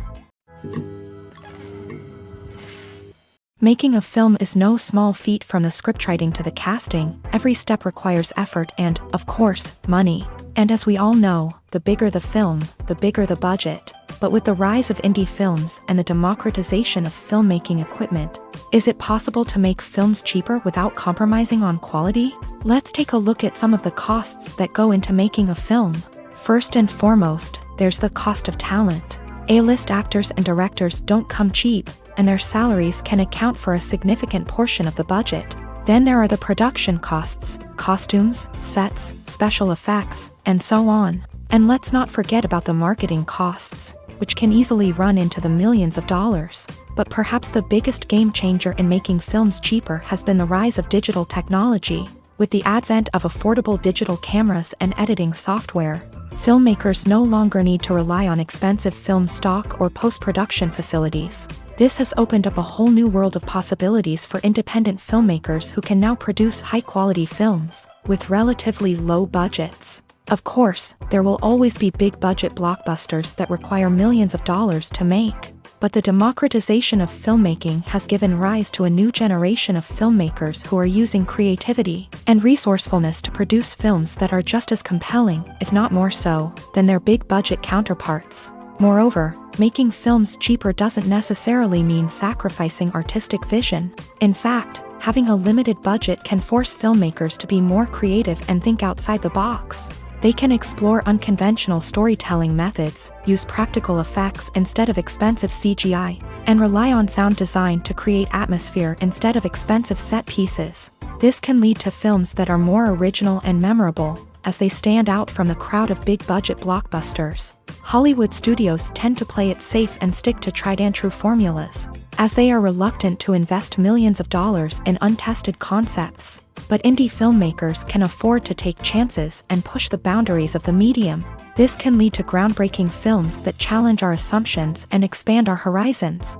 Making a film is no small feat. From the scriptwriting to the casting, every step requires effort and, of course, money. And as we all know, the bigger the film, the bigger the budget. But with the rise of indie films and the democratization of filmmaking equipment, is it possible to make films cheaper without compromising on quality? Let's take a look at some of the costs that go into making a film. First and foremost, there's the cost of talent. A-list actors and directors don't come cheap, and their salaries can account for a significant portion of the budget. Then there are the production costs, costumes, sets, special effects, and so on. And let's not forget about the marketing costs, which can easily run into the millions of dollars. But perhaps the biggest game changer in making films cheaper has been the rise of digital technology. With the advent of affordable digital cameras and editing software, filmmakers no longer need to rely on expensive film stock or post-production facilities. This has opened up a whole new world of possibilities for independent filmmakers who can now produce high-quality films with relatively low budgets. Of course, there will always be big-budget blockbusters that require millions of dollars to make. But the democratization of filmmaking has given rise to a new generation of filmmakers who are using creativity and resourcefulness to produce films that are just as compelling, if not more so, than their big-budget counterparts. Moreover, making films cheaper doesn't necessarily mean sacrificing artistic vision. In fact, having a limited budget can force filmmakers to be more creative and think outside the box. They can explore unconventional storytelling methods, use practical effects instead of expensive CGI, and rely on sound design to create atmosphere instead of expensive set pieces. This can lead to films that are more original and memorable, as they stand out from the crowd of big-budget blockbusters. Hollywood studios tend to play it safe and stick to tried-and-true formulas, as they are reluctant to invest millions of dollars in untested concepts. But indie filmmakers can afford to take chances and push the boundaries of the medium. This can lead to groundbreaking films that challenge our assumptions and expand our horizons.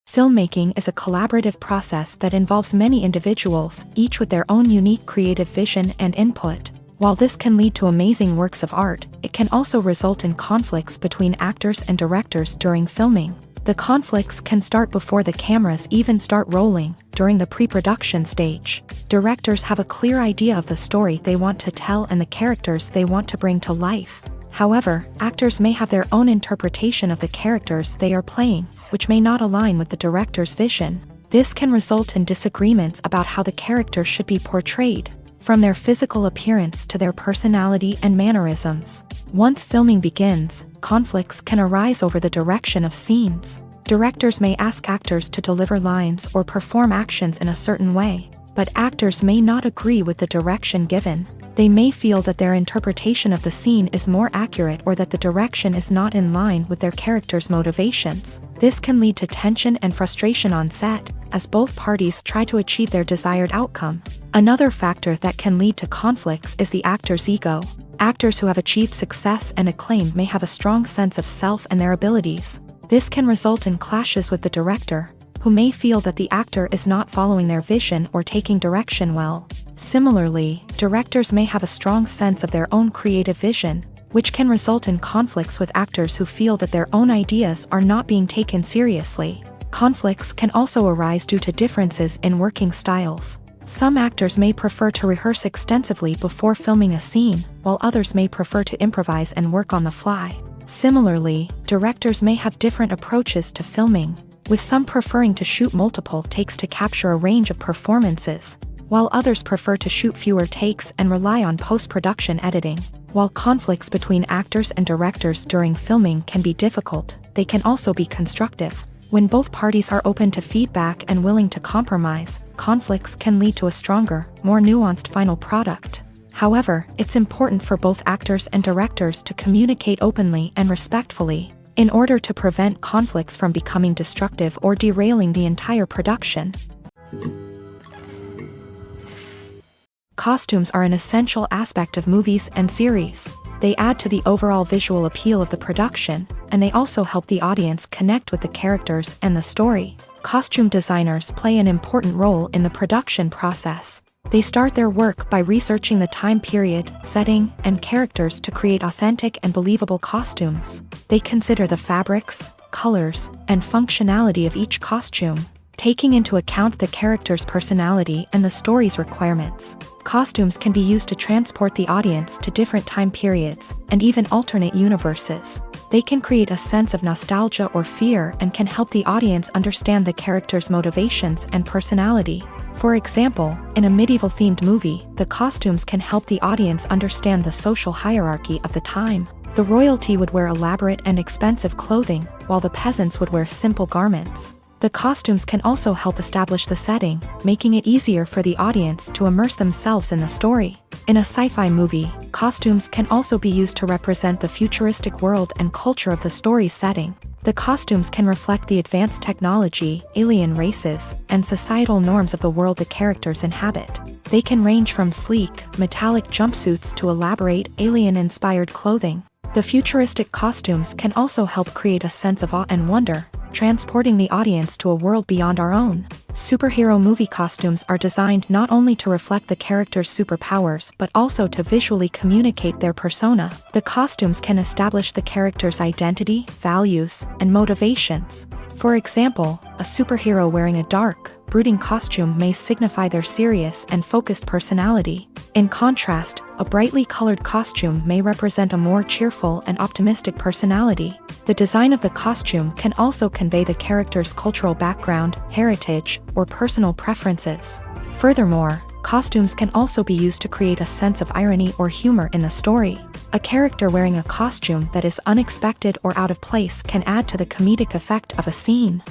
Filmmaking is a collaborative process that involves many individuals, each with their own unique creative vision and input. While this can lead to amazing works of art, it can also result in conflicts between actors and directors during filming. The conflicts can start before the cameras even start rolling, during the pre-production stage. Directors have a clear idea of the story they want to tell and the characters they want to bring to life. However, actors may have their own interpretation of the characters they are playing, which may not align with the director's vision. This can result in disagreements about how the character should be portrayed, from their physical appearance to their personality and mannerisms. Once filming begins, conflicts can arise over the direction of scenes. Directors may ask actors to deliver lines or perform actions in a certain way, but actors may not agree with the direction given. They may feel that their interpretation of the scene is more accurate or that the direction is not in line with their character's motivations. This can lead to tension and frustration on set, as both parties try to achieve their desired outcome. Another factor that can lead to conflicts is the actor's ego. Actors who have achieved success and acclaim may have a strong sense of self and their abilities. This can result in clashes with the director, who may feel that the actor is not following their vision or taking direction well. Similarly, directors may have a strong sense of their own creative vision, which can result in conflicts with actors who feel that their own ideas are not being taken seriously. Conflicts can also arise due to differences in working styles. Some actors may prefer to rehearse extensively before filming a scene, while others may prefer to improvise and work on the fly. Similarly, directors may have different approaches to filming, with some preferring to shoot multiple takes to capture a range of performances, while others prefer to shoot fewer takes and rely on post-production editing. While conflicts between actors and directors during filming can be difficult, they can also be constructive. When both parties are open to feedback and willing to compromise, conflicts can lead to a stronger, more nuanced final product. However, it's important for both actors and directors to communicate openly and respectfully, in order to prevent conflicts from becoming destructive or derailing the entire production. Costumes are an essential aspect of movies and series. They add to the overall visual appeal of the production, and they also help the audience connect with the characters and the story. Costume designers play an important role in the production process. They start their work by researching the time period, setting, and characters to create authentic and believable costumes. They consider the fabrics, colors, and functionality of each costume, taking into account the character's personality and the story's requirements. Costumes can be used to transport the audience to different time periods, and even alternate universes. They can create a sense of nostalgia or fear and can help the audience understand the character's motivations and personality. For example, in a medieval-themed movie, the costumes can help the audience understand the social hierarchy of the time. The royalty would wear elaborate and expensive clothing, while the peasants would wear simple garments. The costumes can also help establish the setting, making it easier for the audience to immerse themselves in the story. In a sci-fi movie, costumes can also be used to represent the futuristic world and culture of the story's setting. The costumes can reflect the advanced technology, alien races, and societal norms of the world the characters inhabit. They can range from sleek, metallic jumpsuits to elaborate, alien-inspired clothing. The futuristic costumes can also help create a sense of awe and wonder, transporting the audience to a world beyond our own. Superhero movie costumes are designed not only to reflect the character's superpowers but also to visually communicate their persona. The costumes can establish the character's identity, values, and motivations. For example, a superhero wearing a dark, brooding costume may signify their serious and focused personality. In contrast, a brightly colored costume may represent a more cheerful and optimistic personality. The design of the costume can also convey the character's cultural background, heritage, or personal preferences. Furthermore, costumes can also be used to create a sense of irony or humor in the story. A character wearing a costume that is unexpected or out of place can add to the comedic effect of a scene.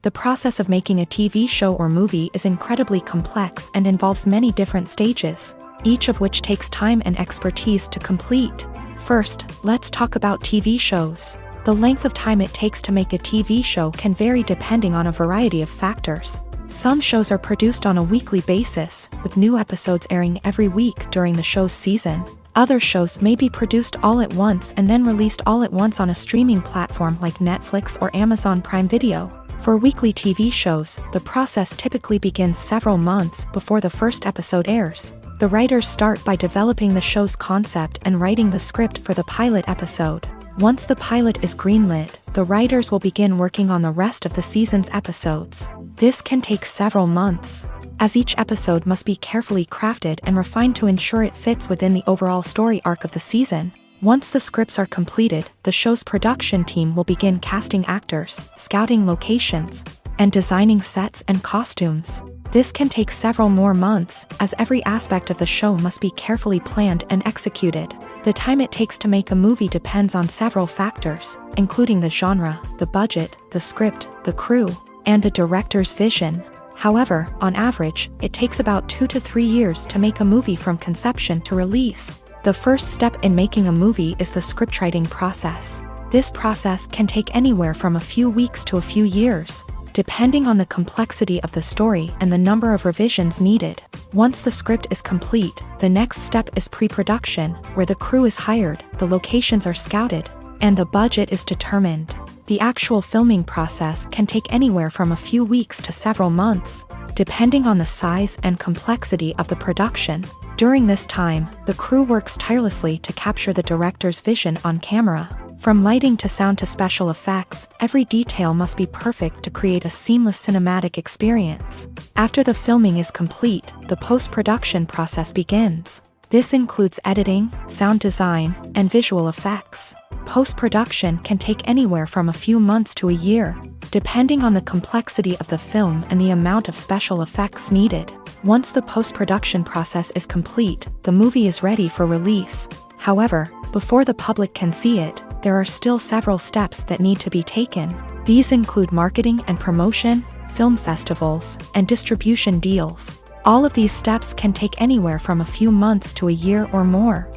The process of making a TV show or movie is incredibly complex and involves many different stages, each of which takes time and expertise to complete. First, let's talk about TV shows. The length of time it takes to make a TV show can vary depending on a variety of factors. Some shows are produced on a weekly basis, with new episodes airing every week during the show's season. Other shows may be produced all at once and then released all at once on a streaming platform like Netflix or Amazon Prime Video. For weekly TV shows, the process typically begins several months before the first episode airs. The writers start by developing the show's concept and writing the script for the pilot episode. Once the pilot is greenlit, the writers will begin working on the rest of the season's episodes. This can take several months, as each episode must be carefully crafted and refined to ensure it fits within the overall story arc of the season. Once the scripts are completed, the show's production team will begin casting actors, scouting locations, and designing sets and costumes. This can take several more months, as every aspect of the show must be carefully planned and executed. The time it takes to make a movie depends on several factors, including the genre, the budget, the script, the crew, and the director's vision. However, on average, it takes about 2 to 3 years to make a movie from conception to release. The first step in making a movie is the scriptwriting process. This process can take anywhere from a few weeks to a few years, depending on the complexity of the story and the number of revisions needed. Once the script is complete, the next step is pre-production, where the crew is hired, the locations are scouted, and the budget is determined. The actual filming process can take anywhere from a few weeks to several months, depending on the size and complexity of the production. During this time, the crew works tirelessly to capture the director's vision on camera. From lighting to sound to special effects, every detail must be perfect to create a seamless cinematic experience. After the filming is complete, the post-production process begins. This includes editing, sound design, and visual effects. Post-production can take anywhere from a few months to a year, depending on the complexity of the film and the amount of special effects needed. Once the post-production process is complete, the movie is ready for release. However, before the public can see it, there are still several steps that need to be taken. These include marketing and promotion, film festivals, and distribution deals. All of these steps can take anywhere from a few months to a year or more.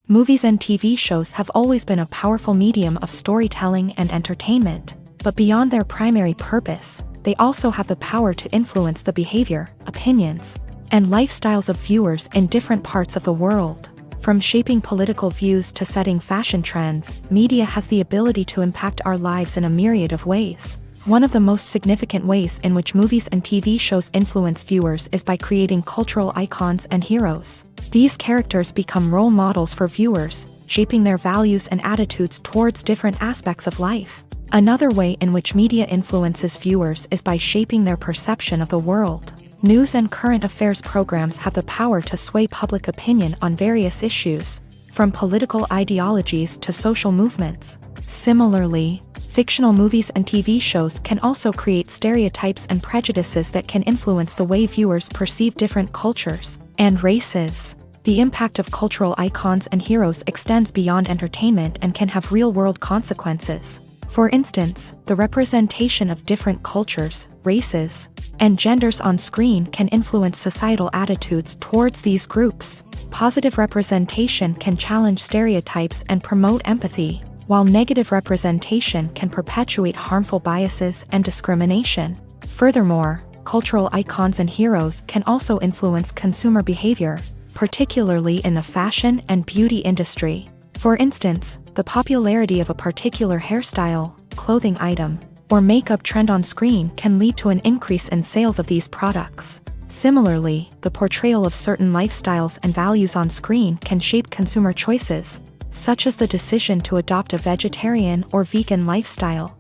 Movies and TV shows have always been a powerful medium of storytelling and entertainment, but beyond their primary purpose, they also have the power to influence the behavior, opinions, and lifestyles of viewers in different parts of the world. From shaping political views to setting fashion trends, media has the ability to impact our lives in a myriad of ways. One of the most significant ways in which movies and TV shows influence viewers is by creating cultural icons and heroes. These characters become role models for viewers, shaping their values and attitudes towards different aspects of life. Another way in which media influences viewers is by shaping their perception of the world. News and current affairs programs have the power to sway public opinion on various issues, from political ideologies to social movements. Similarly, fictional movies and TV shows can also create stereotypes and prejudices that can influence the way viewers perceive different cultures and races. The impact of cultural icons and heroes extends beyond entertainment and can have real-world consequences. For instance, the representation of different cultures, races, and genders on screen can influence societal attitudes towards these groups. Positive representation can challenge stereotypes and promote empathy, while negative representation can perpetuate harmful biases and discrimination. Furthermore, cultural icons and heroes can also influence consumer behavior, particularly in the fashion and beauty industry. For instance, the popularity of a particular hairstyle, clothing item, or makeup trend on screen can lead to an increase in sales of these products. Similarly, the portrayal of certain lifestyles and values on screen can shape consumer choices, such as the decision to adopt a vegetarian or vegan lifestyle.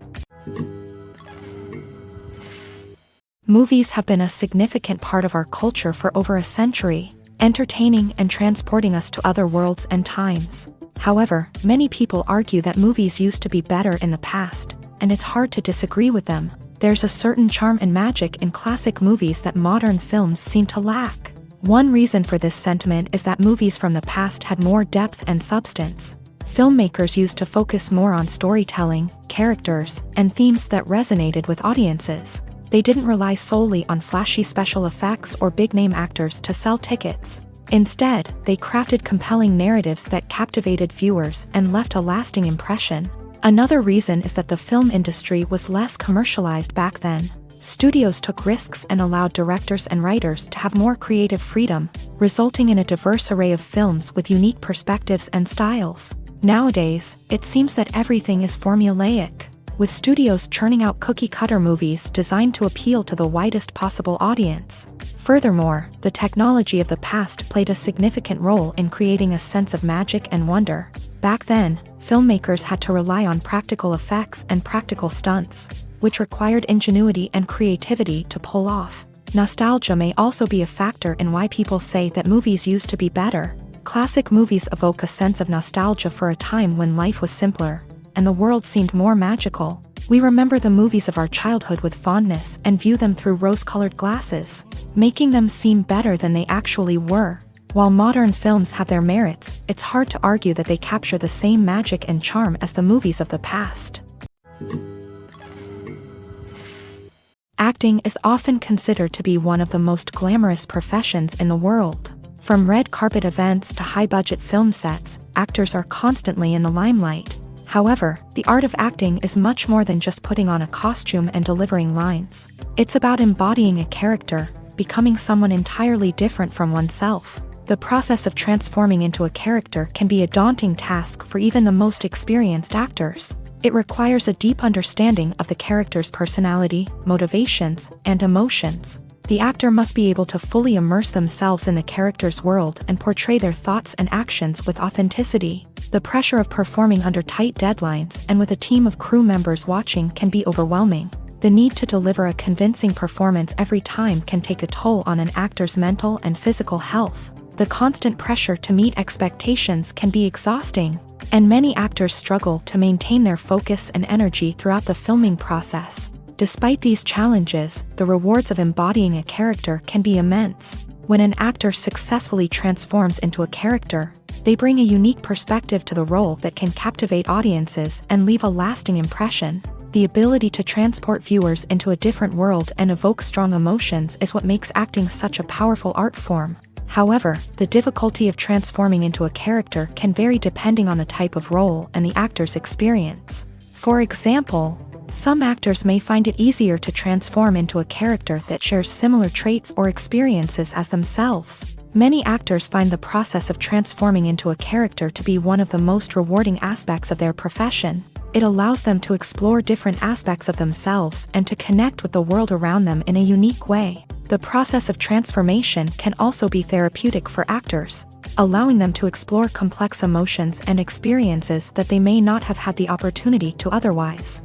Movies have been a significant part of our culture for over a century, entertaining and transporting us to other worlds and times. However, many people argue that movies used to be better in the past, and it's hard to disagree with them. There's a certain charm and magic in classic movies that modern films seem to lack. One reason for this sentiment is that movies from the past had more depth and substance. Filmmakers used to focus more on storytelling, characters, and themes that resonated with audiences. They didn't rely solely on flashy special effects or big-name actors to sell tickets. Instead, they crafted compelling narratives that captivated viewers and left a lasting impression. Another reason is that the film industry was less commercialized back then. Studios took risks and allowed directors and writers to have more creative freedom, resulting in a diverse array of films with unique perspectives and styles. Nowadays, it seems that everything is formulaic, with studios churning out cookie-cutter movies designed to appeal to the widest possible audience. Furthermore, the technology of the past played a significant role in creating a sense of magic and wonder. Back then, filmmakers had to rely on practical effects and practical stunts, which required ingenuity and creativity to pull off. Nostalgia may also be a factor in why people say that movies used to be better. Classic movies evoke a sense of nostalgia for a time when life was simpler, and the world seemed more magical. We remember the movies of our childhood with fondness and view them through rose-colored glasses, making them seem better than they actually were. While modern films have their merits, it's hard to argue that they capture the same magic and charm as the movies of the past. Acting is often considered to be one of the most glamorous professions in the world. From red carpet events to high-budget film sets, actors are constantly in the limelight. However, the art of acting is much more than just putting on a costume and delivering lines. It's about embodying a character, becoming someone entirely different from oneself. The process of transforming into a character can be a daunting task for even the most experienced actors. It requires a deep understanding of the character's personality, motivations, and emotions. The actor must be able to fully immerse themselves in the character's world and portray their thoughts and actions with authenticity. The pressure of performing under tight deadlines and with a team of crew members watching can be overwhelming. The need to deliver a convincing performance every time can take a toll on an actor's mental and physical health. The constant pressure to meet expectations can be exhausting. and many actors struggle to maintain their focus and energy throughout the filming process. Despite these challenges, the rewards of embodying a character can be immense. When an actor successfully transforms into a character, they bring a unique perspective to the role that can captivate audiences and leave a lasting impression. The ability to transport viewers into a different world and evoke strong emotions is what makes acting such a powerful art form. However, the difficulty of transforming into a character can vary depending on the type of role and the actor's experience. For example, some actors may find it easier to transform into a character that shares similar traits or experiences as themselves. Many actors find the process of transforming into a character to be one of the most rewarding aspects of their profession. It allows them to explore different aspects of themselves and to connect with the world around them in a unique way. The process of transformation can also be therapeutic for actors, allowing them to explore complex emotions and experiences that they may not have had the opportunity to otherwise.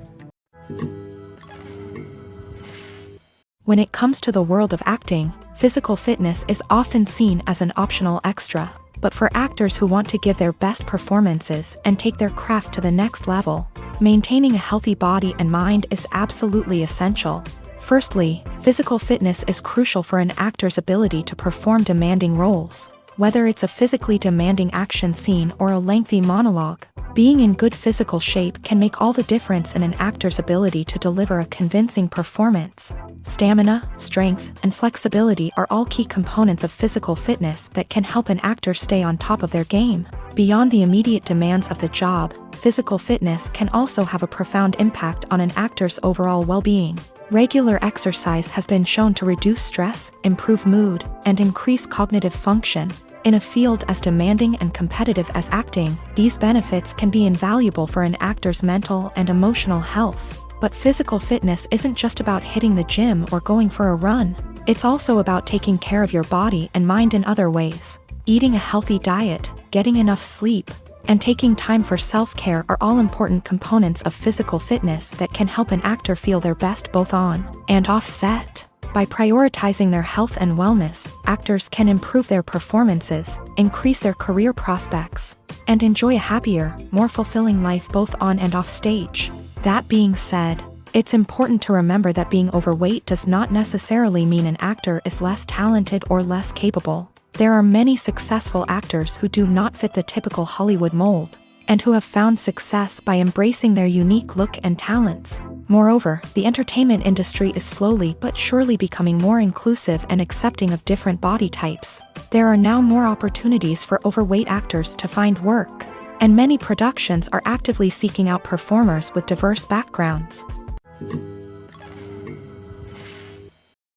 When it comes to the world of acting, physical fitness is often seen as an optional extra. But for actors who want to give their best performances and take their craft to the next level, maintaining a healthy body and mind is absolutely essential. Firstly, physical fitness is crucial for an actor's ability to perform demanding roles. Whether it's a physically demanding action scene or a lengthy monologue, being in good physical shape can make all the difference in an actor's ability to deliver a convincing performance. Stamina, strength, and flexibility are all key components of physical fitness that can help an actor stay on top of their game. Beyond the immediate demands of the job, physical fitness can also have a profound impact on an actor's overall well-being. Regular exercise has been shown to reduce stress, improve mood, and increase cognitive function. In a field as demanding and competitive as acting, these benefits can be invaluable for an actor's mental and emotional health. But physical fitness isn't just about hitting the gym or going for a run. It's also about taking care of your body and mind in other ways. Eating a healthy diet, getting enough sleep, and taking time for self-care are all important components of physical fitness that can help an actor feel their best both on and off set. By prioritizing their health and wellness, actors can improve their performances, increase their career prospects, and enjoy a happier, more fulfilling life both on and off stage. That being said, it's important to remember that being overweight does not necessarily mean an actor is less talented or less capable. There are many successful actors who do not fit the typical Hollywood mold, and who have found success by embracing their unique look and talents. Moreover, the entertainment industry is slowly but surely becoming more inclusive and accepting of different body types. There are now more opportunities for overweight actors to find work, and many productions are actively seeking out performers with diverse backgrounds.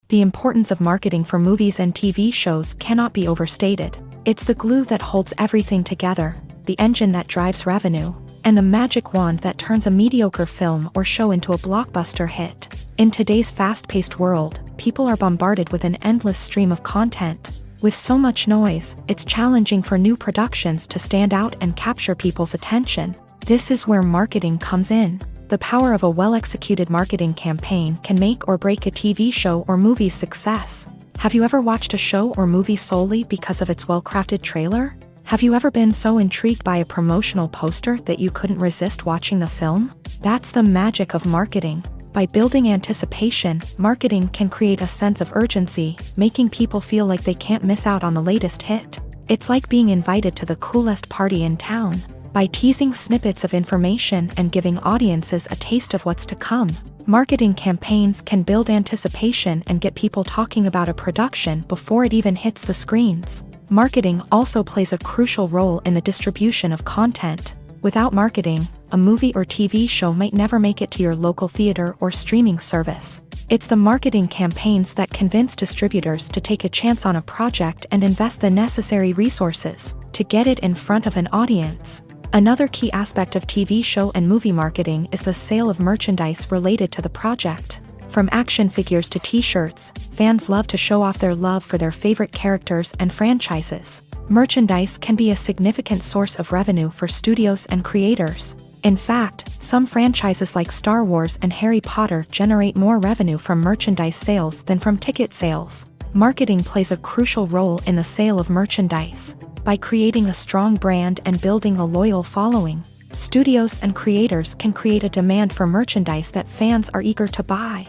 The importance of marketing for movies and TV shows cannot be overstated. It's the glue that holds everything together, the engine that drives revenue, and the magic wand that turns a mediocre film or show into a blockbuster hit. In today's fast-paced world, people are bombarded with an endless stream of content. With so much noise, it's challenging for new productions to stand out and capture people's attention. This is where marketing comes in. The power of a well-executed marketing campaign can make or break a TV show or movie's success. Have you ever watched a show or movie solely because of its well-crafted trailer? Have you ever been so intrigued by a promotional poster that you couldn't resist watching the film? That's the magic of marketing. By building anticipation, marketing can create a sense of urgency, making people feel like they can't miss out on the latest hit. It's like being invited to the coolest party in town. By teasing snippets of information and giving audiences a taste of what's to come, marketing campaigns can build anticipation and get people talking about a production before it even hits the screens. Marketing also plays a crucial role in the distribution of content. Without marketing, a movie or TV show might never make it to your local theater or streaming service. It's the marketing campaigns that convince distributors to take a chance on a project and invest the necessary resources to get it in front of an audience. Another key aspect of TV show and movie marketing is the sale of merchandise related to the project. From action figures to t-shirts, fans love to show off their love for their favorite characters and franchises. Merchandise can be a significant source of revenue for studios and creators. In fact, some franchises like Star Wars and Harry Potter generate more revenue from merchandise sales than from ticket sales. Marketing plays a crucial role in the sale of merchandise. By creating a strong brand and building a loyal following, studios and creators can create a demand for merchandise that fans are eager to buy.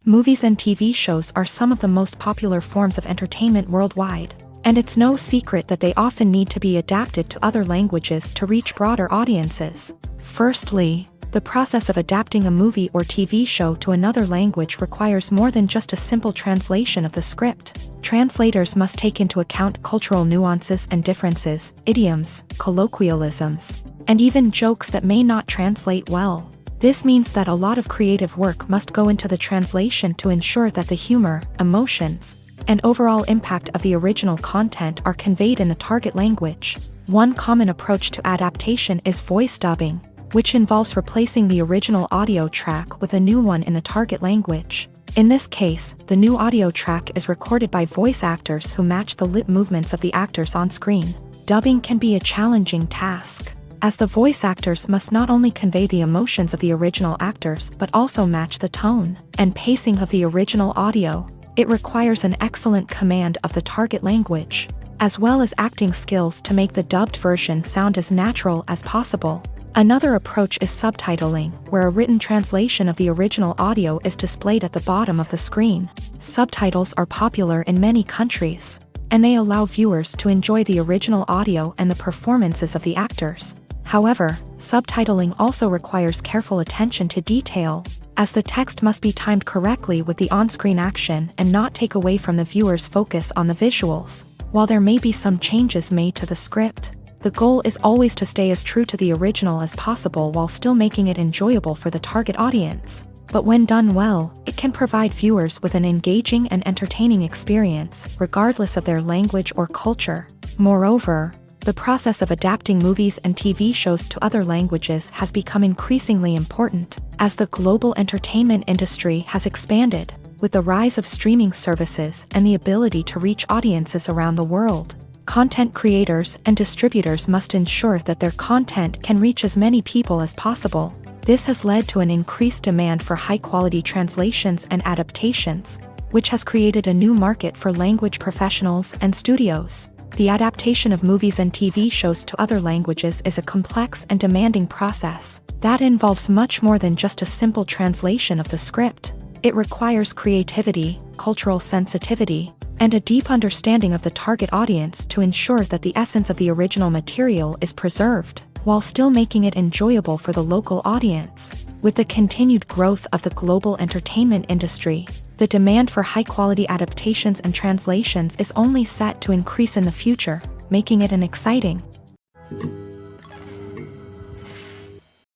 Movies and TV shows are some of the most popular forms of entertainment worldwide, and it's no secret that they often need to be adapted to other languages to reach broader audiences. Firstly, the process of adapting a movie or TV show to another language requires more than just a simple translation of the script. Translators must take into account cultural nuances and differences, idioms, colloquialisms, and even jokes that may not translate well. This means that a lot of creative work must go into the translation to ensure that the humor, emotions, and overall impact of the original content are conveyed in the target language. One common approach to adaptation is voice dubbing, which involves replacing the original audio track with a new one in the target language. In this case, the new audio track is recorded by voice actors who match the lip movements of the actors on screen. Dubbing can be a challenging task, as the voice actors must not only convey the emotions of the original actors but also match the tone and pacing of the original audio. It requires an excellent command of the target language, as well as acting skills to make the dubbed version sound as natural as possible. Another approach is subtitling, where a written translation of the original audio is displayed at the bottom of the screen. Subtitles are popular in many countries, and they allow viewers to enjoy the original audio and the performances of the actors. However, subtitling also requires careful attention to detail, as the text must be timed correctly with the on-screen action and not take away from the viewer's focus on the visuals. While there may be some changes made to the script, the goal is always to stay as true to the original as possible while still making it enjoyable for the target audience. But when done well, it can provide viewers with an engaging and entertaining experience, regardless of their language or culture. Moreover, the process of adapting movies and TV shows to other languages has become increasingly important, as the global entertainment industry has expanded, with the rise of streaming services and the ability to reach audiences around the world. Content creators and distributors must ensure that their content can reach as many people as possible. This has led to an increased demand for high-quality translations and adaptations, which has created a new market for language professionals and studios. The adaptation of movies and TV shows to other languages is a complex and demanding process that involves much more than just a simple translation of the script. It requires creativity, cultural sensitivity, and a deep understanding of the target audience to ensure that the essence of the original material is preserved, while still making it enjoyable for the local audience. With the continued growth of the global entertainment industry, the demand for high-quality adaptations and translations is only set to increase in the future, making it an exciting.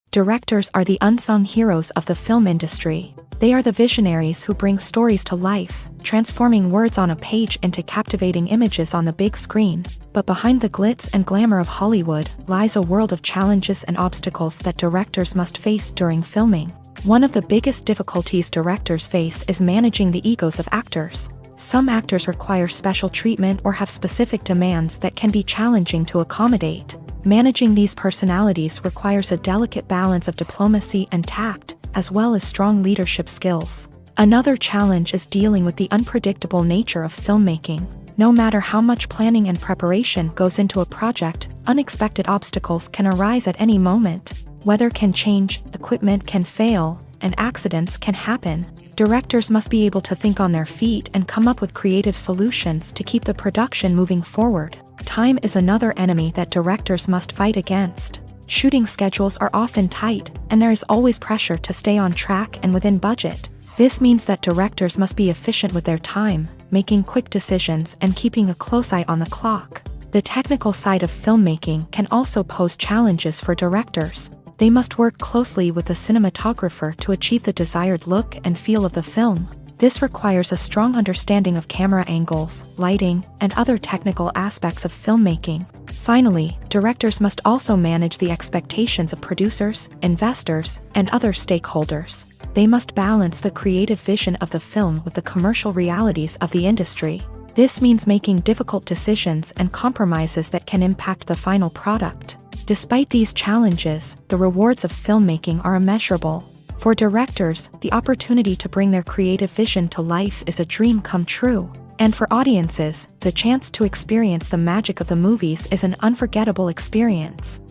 Directors are the unsung heroes of the film industry. They are the visionaries who bring stories to life, transforming words on a page into captivating images on the big screen. But behind the glitz and glamour of Hollywood lies a world of challenges and obstacles that directors must face during filming. One of the biggest difficulties directors face is managing the egos of actors. Some actors require special treatment or have specific demands that can be challenging to accommodate. Managing these personalities requires a delicate balance of diplomacy and tact, as well as strong leadership skills. Another challenge is dealing with the unpredictable nature of filmmaking. No matter how much planning and preparation goes into a project, unexpected obstacles can arise at any moment. Weather can change, equipment can fail, and accidents can happen. Directors must be able to think on their feet and come up with creative solutions to keep the production moving forward. Time is another enemy that directors must fight against. Shooting schedules are often tight, and there is always pressure to stay on track and within budget. This means that directors must be efficient with their time, making quick decisions and keeping a close eye on the clock. The technical side of filmmaking can also pose challenges for directors. They must work closely with the cinematographer to achieve the desired look and feel of the film. This requires a strong understanding of camera angles, lighting, and other technical aspects of filmmaking. Finally, directors must also manage the expectations of producers, investors, and other stakeholders. They must balance the creative vision of the film with the commercial realities of the industry. This means making difficult decisions and compromises that can impact the final product. Despite these challenges, the rewards of filmmaking are immeasurable. For directors, the opportunity to bring their creative vision to life is a dream come true. And for audiences, the chance to experience the magic of the movies is an unforgettable experience.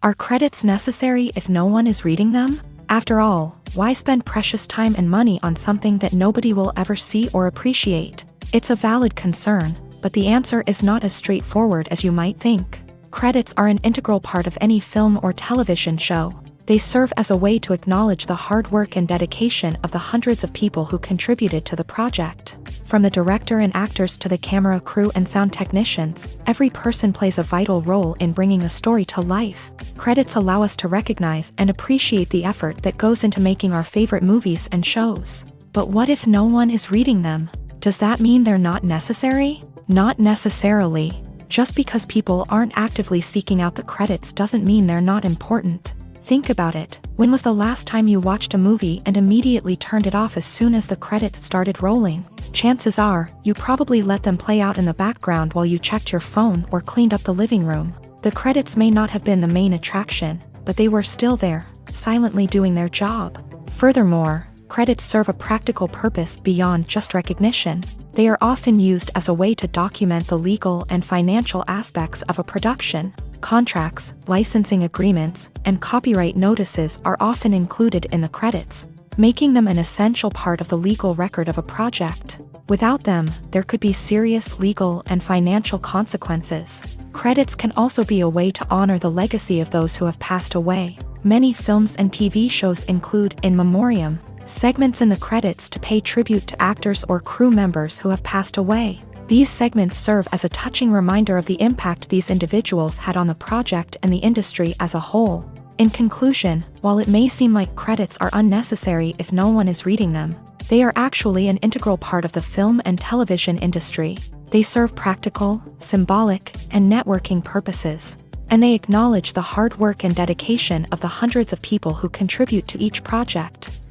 Are credits necessary if no one is reading them? After all, why spend precious time and money on something that nobody will ever see or appreciate? It's a valid concern, but the answer is not as straightforward as you might think. Credits are an integral part of any film or television show. They serve as a way to acknowledge the hard work and dedication of the hundreds of people who contributed to the project. From the director and actors to the camera crew and sound technicians, every person plays a vital role in bringing a story to life. Credits allow us to recognize and appreciate the effort that goes into making our favorite movies and shows. But what if no one is reading them? Does that mean they're not necessary? Not necessarily. Just because people aren't actively seeking out the credits doesn't mean they're not important. Think about it. When was the last time you watched a movie and immediately turned it off as soon as the credits started rolling? Chances are, you probably let them play out in the background while you checked your phone or cleaned up the living room. The credits may not have been the main attraction, but they were still there, silently doing their job. Furthermore, credits serve a practical purpose beyond just recognition. They are often used as a way to document the legal and financial aspects of a production. Contracts, licensing agreements, and copyright notices are often included in the credits, making them an essential part of the legal record of a project. Without them, there could be serious legal and financial consequences. Credits can also be a way to honor the legacy of those who have passed away. Many films and TV shows include in memoriam segments in the credits to pay tribute to actors or crew members who have passed away. These segments serve as a touching reminder of the impact these individuals had on the project and the industry as a whole. In conclusion, while it may seem like credits are unnecessary if no one is reading them, they are actually an integral part of the film and television industry. They serve practical, symbolic, and networking purposes, and they acknowledge the hard work and dedication of the hundreds of people who contribute to each project.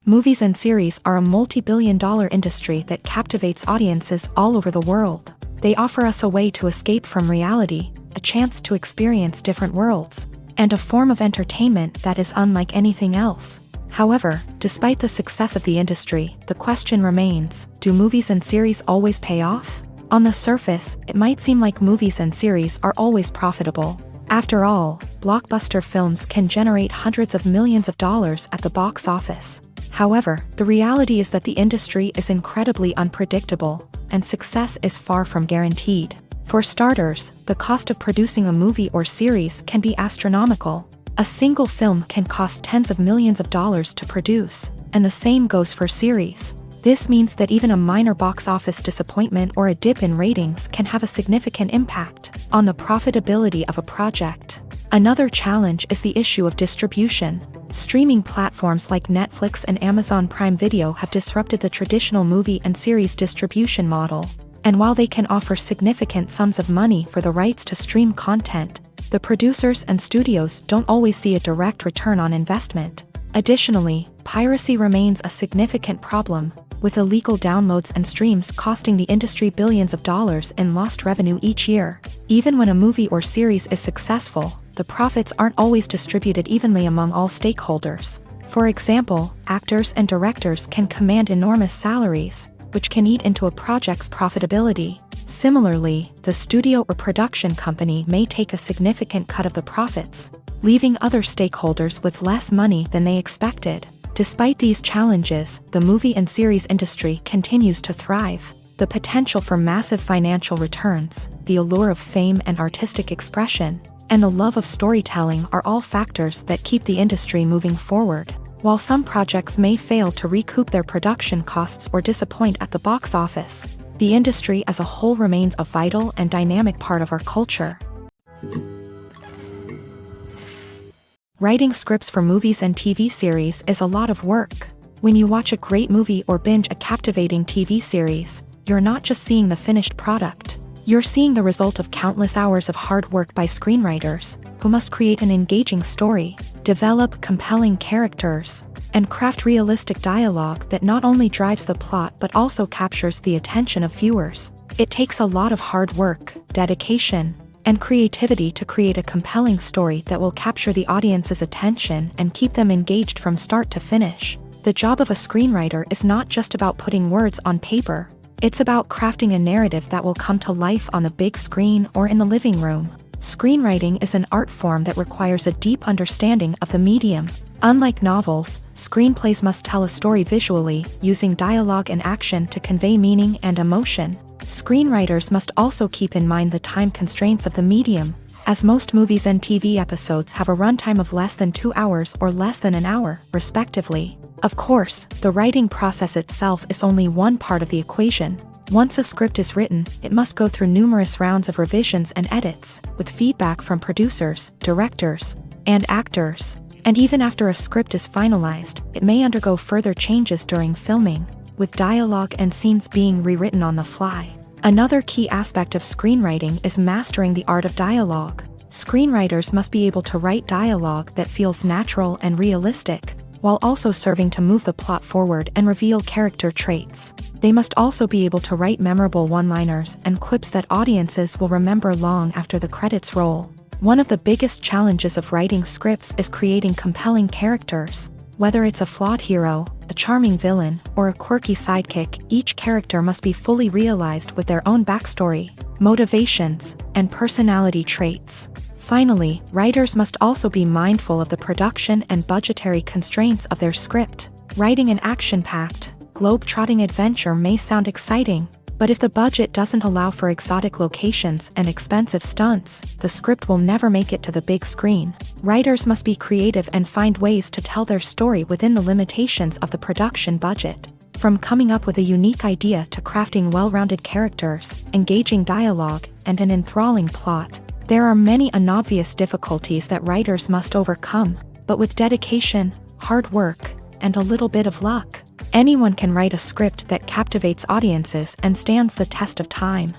Movies and series are a multi-billion-dollar industry that captivates audiences all over the world. They offer us a way to escape from reality, a chance to experience different worlds, and a form of entertainment that is unlike anything else. However, despite the success of the industry, the question remains, do movies and series always pay off? On the surface, it might seem like movies and series are always profitable. After all, blockbuster films can generate hundreds of millions of dollars at the box office. However, the reality is that the industry is incredibly unpredictable, and success is far from guaranteed. For starters, the cost of producing a movie or series can be astronomical. A single film can cost tens of millions of dollars to produce, and the same goes for series. This means that even a minor box office disappointment or a dip in ratings can have a significant impact on the profitability of a project. Another challenge is the issue of distribution. Streaming platforms like Netflix and Amazon Prime Video have disrupted the traditional movie and series distribution model. And while they can offer significant sums of money for the rights to stream content, the producers and studios don't always see a direct return on investment. Additionally, piracy remains a significant problem, with illegal downloads and streams costing the industry billions of dollars in lost revenue each year. Even when a movie or series is successful, the profits aren't always distributed evenly among all stakeholders. For example, actors and directors can command enormous salaries, which can eat into a project's profitability. Similarly, the studio or production company may take a significant cut of the profits, leaving other stakeholders with less money than they expected. Despite these challenges, the movie and series industry continues to thrive. The potential for massive financial returns, the allure of fame and artistic expression, and the love of storytelling are all factors that keep the industry moving forward. While some projects may fail to recoup their production costs or disappoint at the box office, the industry as a whole remains a vital and dynamic part of our culture. Writing scripts for movies and TV series is a lot of work. When you watch a great movie or binge a captivating TV series, you're not just seeing the finished product. You're seeing the result of countless hours of hard work by screenwriters, who must create an engaging story, develop compelling characters, and craft realistic dialogue that not only drives the plot but also captures the attention of viewers. It takes a lot of hard work, dedication, and creativity to create a compelling story that will capture the audience's attention and keep them engaged from start to finish. The job of a screenwriter is not just about putting words on paper. It's about crafting a narrative that will come to life on the big screen or in the living room. Screenwriting is an art form that requires a deep understanding of the medium. Unlike novels, screenplays must tell a story visually, using dialogue and action to convey meaning and emotion. Screenwriters must also keep in mind the time constraints of the medium, as most movies and TV episodes have a runtime of less than 2 hours or less than an hour, respectively. Of course, the writing process itself is only one part of the equation. Once a script is written, it must go through numerous rounds of revisions and edits, with feedback from producers, directors, and actors. And even after a script is finalized, it may undergo further changes during filming, with dialogue and scenes being rewritten on the fly. Another key aspect of screenwriting is mastering the art of dialogue. Screenwriters must be able to write dialogue that feels natural and realistic, while also serving to move the plot forward and reveal character traits. They must also be able to write memorable one-liners and quips that audiences will remember long after the credits roll. One of the biggest challenges of writing scripts is creating compelling characters. Whether it's a flawed hero, a charming villain, or a quirky sidekick, each character must be fully realized with their own backstory, motivations, and personality traits. Finally, writers must also be mindful of the production and budgetary constraints of their script. Writing an action-packed, globe-trotting adventure may sound exciting, but if the budget doesn't allow for exotic locations and expensive stunts, the script will never make it to the big screen. Writers must be creative and find ways to tell their story within the limitations of the production budget. From coming up with a unique idea to crafting well-rounded characters, engaging dialogue, and an enthralling plot, there are many unobvious difficulties that writers must overcome, but with dedication, hard work, and a little bit of luck, anyone can write a script that captivates audiences and stands the test of time.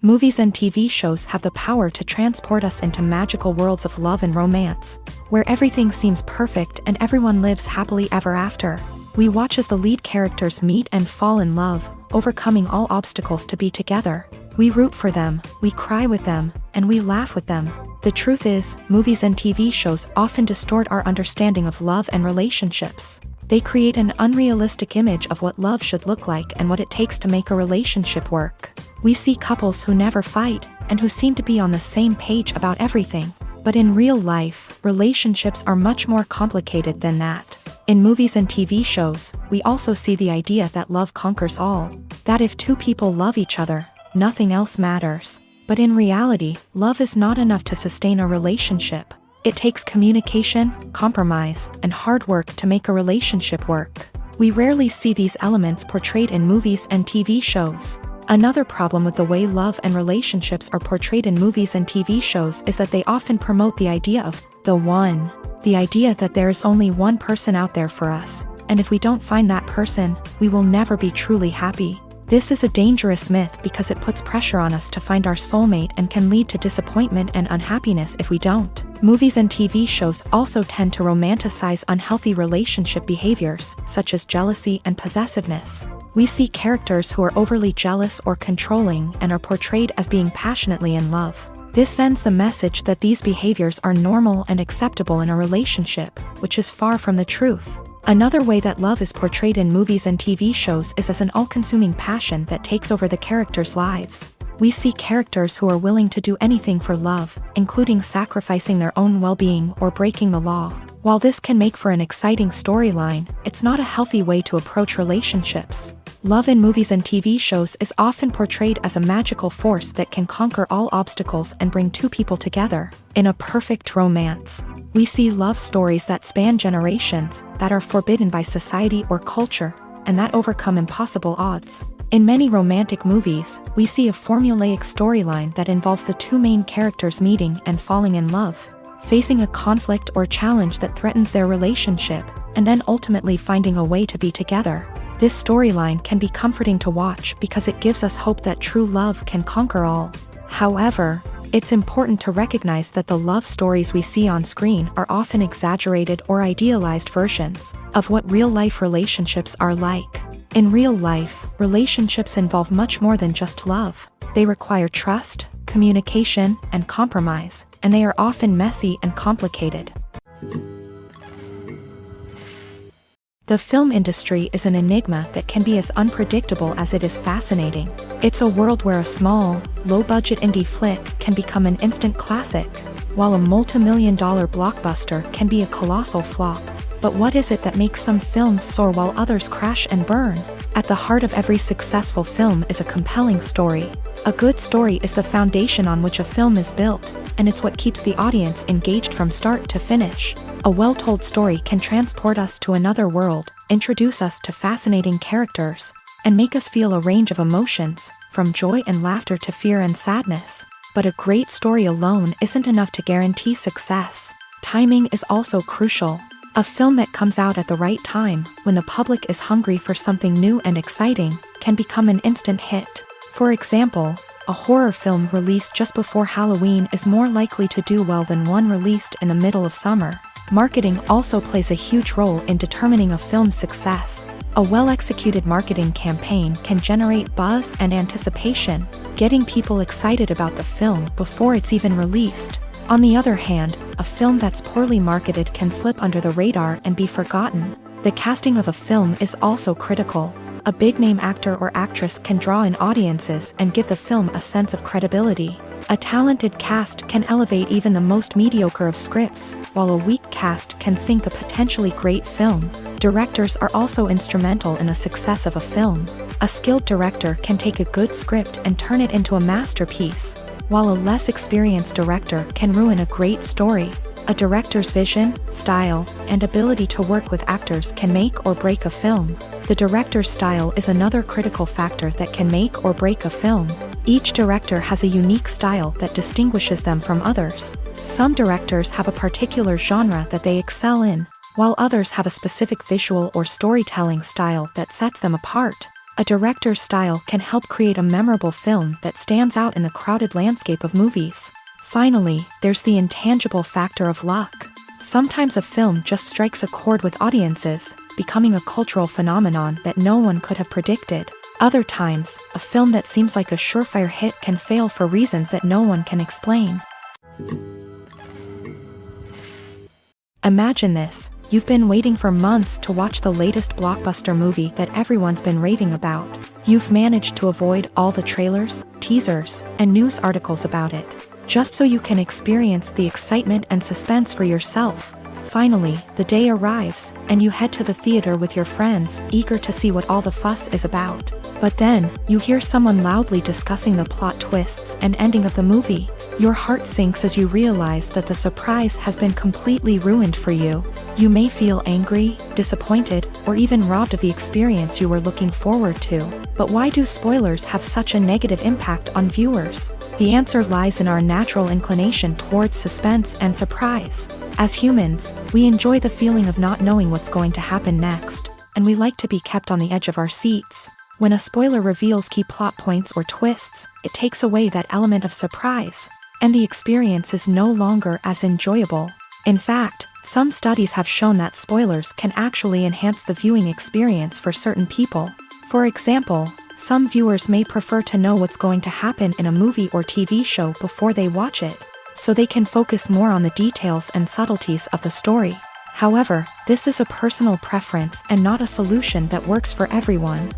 Movies and TV shows have the power to transport us into magical worlds of love and romance, where everything seems perfect and everyone lives happily ever after. We watch as the lead characters meet and fall in love, overcoming all obstacles to be together. We root for them, we cry with them, and we laugh with them. The truth is, movies and TV shows often distort our understanding of love and relationships. They create an unrealistic image of what love should look like and what it takes to make a relationship work. We see couples who never fight, and who seem to be on the same page about everything. But in real life, relationships are much more complicated than that. In movies and TV shows, we also see the idea that love conquers all. That if two people love each other, nothing else matters. But in reality, love is not enough to sustain a relationship. It takes communication, compromise, and hard work to make a relationship work. We rarely see these elements portrayed in movies and TV shows. Another problem with the way love and relationships are portrayed in movies and TV shows is that they often promote the idea of the one. The idea that there is only one person out there for us, and if we don't find that person, we will never be truly happy. This is a dangerous myth because it puts pressure on us to find our soulmate and can lead to disappointment and unhappiness if we don't. Movies and TV shows also tend to romanticize unhealthy relationship behaviors, such as jealousy and possessiveness. We see characters who are overly jealous or controlling and are portrayed as being passionately in love. This sends the message that these behaviors are normal and acceptable in a relationship, which is far from the truth. Another way that love is portrayed in movies and TV shows is as an all-consuming passion that takes over the characters' lives. We see characters who are willing to do anything for love, including sacrificing their own well-being or breaking the law. While this can make for an exciting storyline, it's not a healthy way to approach relationships. Love in movies and TV shows is often portrayed as a magical force that can conquer all obstacles and bring two people together. In a perfect romance, we see love stories that span generations, that are forbidden by society or culture, and that overcome impossible odds. In many romantic movies, we see a formulaic storyline that involves the two main characters meeting and falling in love, facing a conflict or challenge that threatens their relationship, and then ultimately finding a way to be together. This storyline can be comforting to watch because it gives us hope that true love can conquer all. However, it's important to recognize that the love stories we see on screen are often exaggerated or idealized versions of what real-life relationships are like. In real life, relationships involve much more than just love. They require trust, communication, and compromise, and they are often messy and complicated. The film industry is an enigma that can be as unpredictable as it is fascinating. It's a world where a small, low-budget indie flick can become an instant classic, while a multi-million-dollar blockbuster can be a colossal flop. But what is it that makes some films soar while others crash and burn? At the heart of every successful film is a compelling story. A good story is the foundation on which a film is built, and it's what keeps the audience engaged from start to finish. A well-told story can transport us to another world, introduce us to fascinating characters, and make us feel a range of emotions, from joy and laughter to fear and sadness. But a great story alone isn't enough to guarantee success. Timing is also crucial. A film that comes out at the right time, when the public is hungry for something new and exciting, can become an instant hit. For example, a horror film released just before Halloween is more likely to do well than one released in the middle of summer. Marketing also plays a huge role in determining a film's success. A well-executed marketing campaign can generate buzz and anticipation, getting people excited about the film before it's even released. On the other hand, a film that's poorly marketed can slip under the radar and be forgotten. The casting of a film is also critical. A big-name actor or actress can draw in audiences and give the film a sense of credibility. A talented cast can elevate even the most mediocre of scripts, while a weak cast can sink a potentially great film. Directors are also instrumental in the success of a film. A skilled director can take a good script and turn it into a masterpiece, while a less experienced director can ruin a great story. A director's vision, style, and ability to work with actors can make or break a film. The director's style is another critical factor that can make or break a film. Each director has a unique style that distinguishes them from others. Some directors have a particular genre that they excel in, while others have a specific visual or storytelling style that sets them apart. A director's style can help create a memorable film that stands out in the crowded landscape of movies. Finally, there's the intangible factor of luck. Sometimes a film just strikes a chord with audiences, becoming a cultural phenomenon that no one could have predicted. Other times, a film that seems like a surefire hit can fail for reasons that no one can explain. Imagine this: you've been waiting for months to watch the latest blockbuster movie that everyone's been raving about. You've managed to avoid all the trailers, teasers, and news articles about it, just so you can experience the excitement and suspense for yourself. Finally, the day arrives, and you head to the theater with your friends, eager to see what all the fuss is about. But then, you hear someone loudly discussing the plot twists and ending of the movie. Your heart sinks as you realize that the surprise has been completely ruined for you. You may feel angry, disappointed, or even robbed of the experience you were looking forward to. But why do spoilers have such a negative impact on viewers? The answer lies in our natural inclination towards suspense and surprise. As humans, we enjoy the feeling of not knowing what's going to happen next, and we like to be kept on the edge of our seats. When a spoiler reveals key plot points or twists, it takes away that element of surprise, and the experience is no longer as enjoyable. In fact, some studies have shown that spoilers can actually enhance the viewing experience for certain people. For example, some viewers may prefer to know what's going to happen in a movie or TV show before they watch it, so they can focus more on the details and subtleties of the story. However, this is a personal preference and not a solution that works for everyone.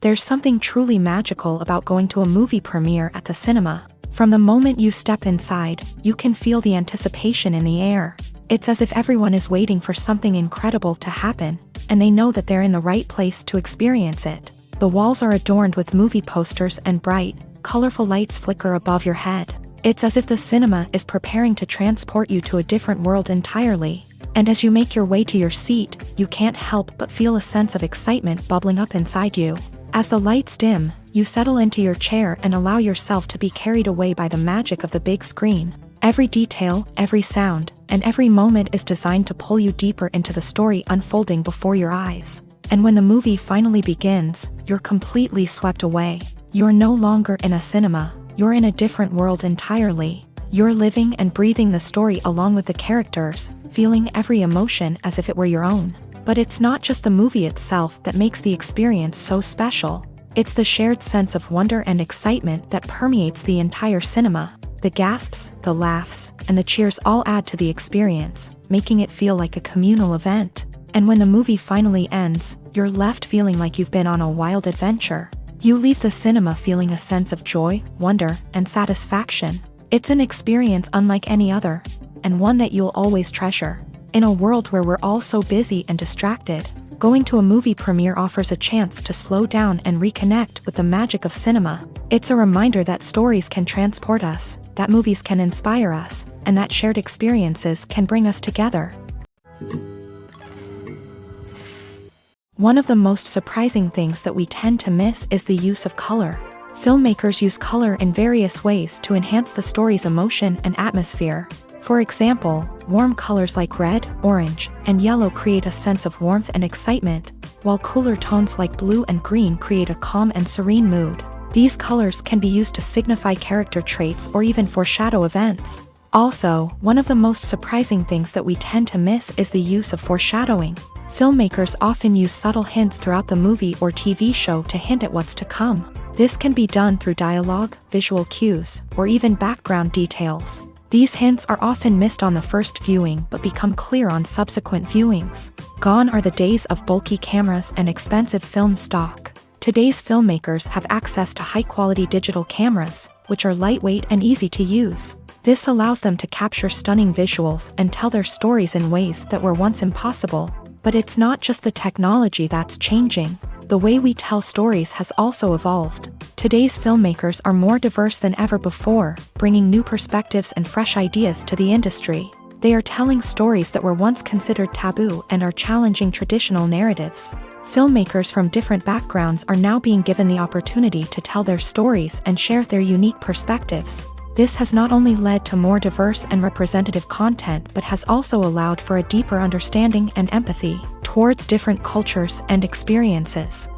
There's something truly magical about going to a movie premiere at the cinema. From the moment you step inside, you can feel the anticipation in the air. It's as if everyone is waiting for something incredible to happen, and they know that they're in the right place to experience it. The walls are adorned with movie posters and bright, colorful lights flicker above your head. It's as if the cinema is preparing to transport you to a different world entirely. And as you make your way to your seat, you can't help but feel a sense of excitement bubbling up inside you. As the lights dim, you settle into your chair and allow yourself to be carried away by the magic of the big screen. Every detail, every sound, and every moment is designed to pull you deeper into the story unfolding before your eyes. And when the movie finally begins, you're completely swept away. You're no longer in a cinema, you're in a different world entirely. You're living and breathing the story along with the characters, feeling every emotion as if it were your own. But it's not just the movie itself that makes the experience so special. It's the shared sense of wonder and excitement that permeates the entire cinema. The gasps, the laughs, and the cheers all add to the experience, making it feel like a communal event. And when the movie finally ends, you're left feeling like you've been on a wild adventure. You leave the cinema feeling a sense of joy, wonder, and satisfaction. It's an experience unlike any other, and one that you'll always treasure. In a world where we're all so busy and distracted, going to a movie premiere offers a chance to slow down and reconnect with the magic of cinema. It's a reminder that stories can transport us, that movies can inspire us, and that shared experiences can bring us together. One of the most surprising things that we tend to miss is the use of color. Filmmakers use color in various ways to enhance the story's emotion and atmosphere. For example, warm colors like red, orange, and yellow create a sense of warmth and excitement, while cooler tones like blue and green create a calm and serene mood. These colors can be used to signify character traits or even foreshadow events. Also, one of the most surprising things that we tend to miss is the use of foreshadowing. Filmmakers often use subtle hints throughout the movie or TV show to hint at what's to come. This can be done through dialogue, visual cues, or even background details. These hints are often missed on the first viewing but become clear on subsequent viewings. Gone are the days of bulky cameras and expensive film stock. Today's filmmakers have access to high-quality digital cameras, which are lightweight and easy to use. This allows them to capture stunning visuals and tell their stories in ways that were once impossible. But it's not just the technology that's changing. The way we tell stories has also evolved. Today's filmmakers are more diverse than ever before, bringing new perspectives and fresh ideas to the industry. They are telling stories that were once considered taboo and are challenging traditional narratives. Filmmakers from different backgrounds are now being given the opportunity to tell their stories and share their unique perspectives. This has not only led to more diverse and representative content but has also allowed for a deeper understanding and empathy towards different cultures and experiences.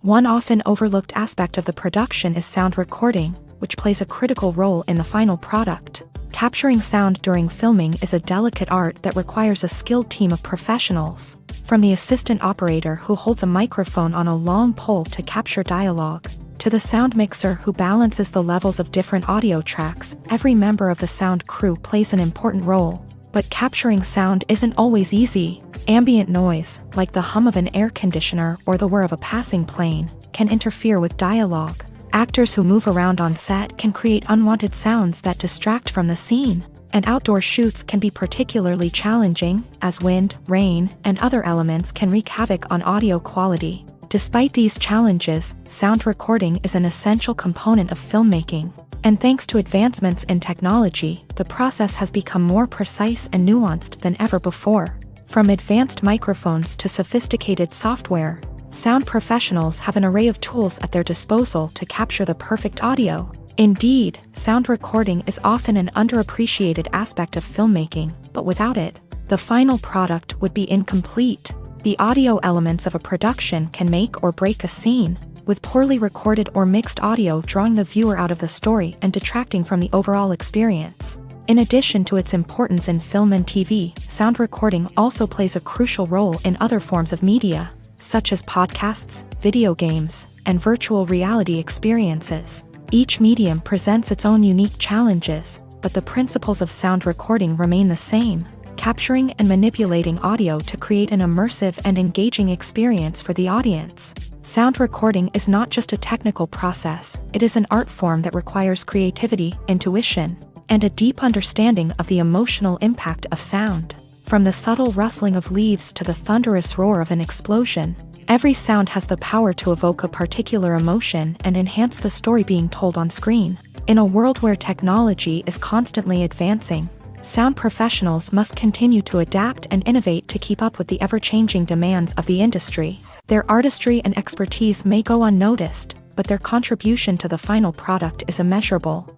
One often overlooked aspect of the production is sound recording, which plays a critical role in the final product. Capturing sound during filming is a delicate art that requires a skilled team of professionals. From the assistant operator who holds a microphone on a long pole to capture dialogue, to the sound mixer who balances the levels of different audio tracks, every member of the sound crew plays an important role. But capturing sound isn't always easy. Ambient noise, like the hum of an air conditioner or the whir of a passing plane, can interfere with dialogue. Actors who move around on set can create unwanted sounds that distract from the scene. And outdoor shoots can be particularly challenging, as wind, rain, and other elements can wreak havoc on audio quality. Despite these challenges, sound recording is an essential component of filmmaking. And thanks to advancements in technology, the process has become more precise and nuanced than ever before. From advanced microphones to sophisticated software, sound professionals have an array of tools at their disposal to capture the perfect audio. Indeed, sound recording is often an underappreciated aspect of filmmaking, but without it, the final product would be incomplete. The audio elements of a production can make or break a scene, with poorly recorded or mixed audio drawing the viewer out of the story and detracting from the overall experience. In addition to its importance in film and TV, sound recording also plays a crucial role in other forms of media, such as podcasts, video games, and virtual reality experiences. Each medium presents its own unique challenges, but the principles of sound recording remain the same: capturing and manipulating audio to create an immersive and engaging experience for the audience. Sound recording is not just a technical process, it is an art form that requires creativity, intuition, and a deep understanding of the emotional impact of sound. From the subtle rustling of leaves to the thunderous roar of an explosion, every sound has the power to evoke a particular emotion and enhance the story being told on screen. In a world where technology is constantly advancing, sound professionals must continue to adapt and innovate to keep up with the ever-changing demands of the industry. Their artistry and expertise may go unnoticed, but their contribution to the final product is immeasurable.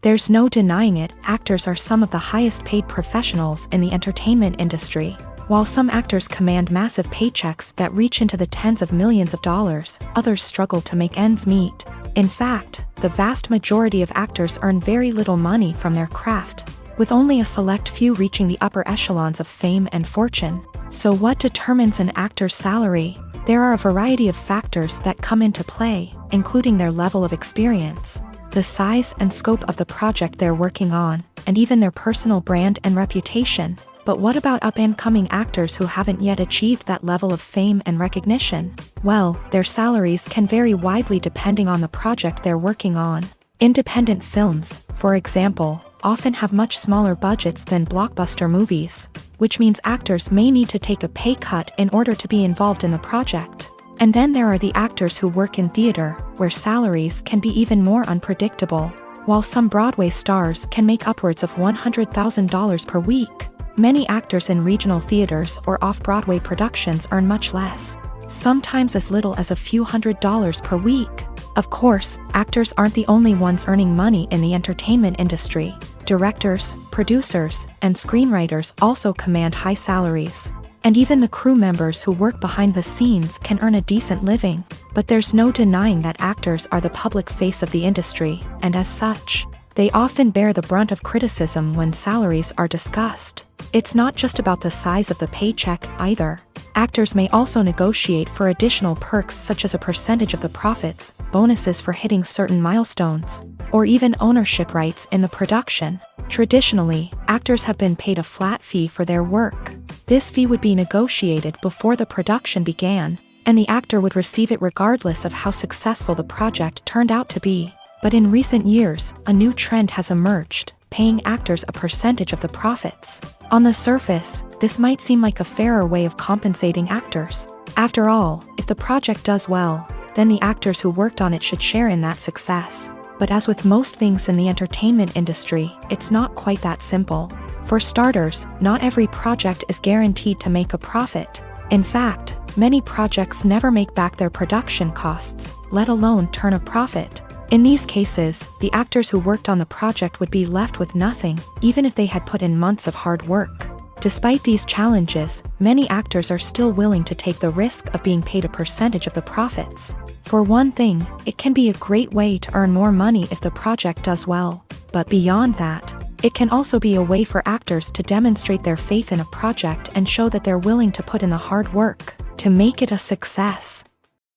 There's no denying it, actors are some of the highest paid professionals in the entertainment industry. While some actors command massive paychecks that reach into the tens of millions of dollars, others struggle to make ends meet. In fact, the vast majority of actors earn very little money from their craft, with only a select few reaching the upper echelons of fame and fortune. So what determines an actor's salary? There are a variety of factors that come into play, including their level of experience, the size and scope of the project they're working on, and even their personal brand and reputation. But what about up-and-coming actors who haven't yet achieved that level of fame and recognition? Well, their salaries can vary widely depending on the project they're working on. Independent films, for example, often have much smaller budgets than blockbuster movies, which means actors may need to take a pay cut in order to be involved in the project. And then there are the actors who work in theater, where salaries can be even more unpredictable. While some Broadway stars can make upwards of $100,000 per week, many actors in regional theaters or off-Broadway productions earn much less, sometimes as little as a few $100s per week. Of course, actors aren't the only ones earning money in the entertainment industry. Directors, producers, and screenwriters also command high salaries. And even the crew members who work behind the scenes can earn a decent living. But there's no denying that actors are the public face of the industry, and as such, they often bear the brunt of criticism when salaries are discussed. It's not just about the size of the paycheck, either. Actors may also negotiate for additional perks such as a percentage of the profits, bonuses for hitting certain milestones, or even ownership rights in the production. Traditionally, actors have been paid a flat fee for their work. This fee would be negotiated before the production began, and the actor would receive it regardless of how successful the project turned out to be. But in recent years, a new trend has emerged, paying actors a percentage of the profits. On the surface, this might seem like a fairer way of compensating actors. After all, if the project does well, then the actors who worked on it should share in that success. But as with most things in the entertainment industry, it's not quite that simple. For starters, not every project is guaranteed to make a profit. In fact, many projects never make back their production costs, let alone turn a profit. In these cases, the actors who worked on the project would be left with nothing, even if they had put in months of hard work. Despite these challenges, many actors are still willing to take the risk of being paid a percentage of the profits. For one thing, it can be a great way to earn more money if the project does well. But beyond that, it can also be a way for actors to demonstrate their faith in a project and show that they're willing to put in the hard work to make it a success.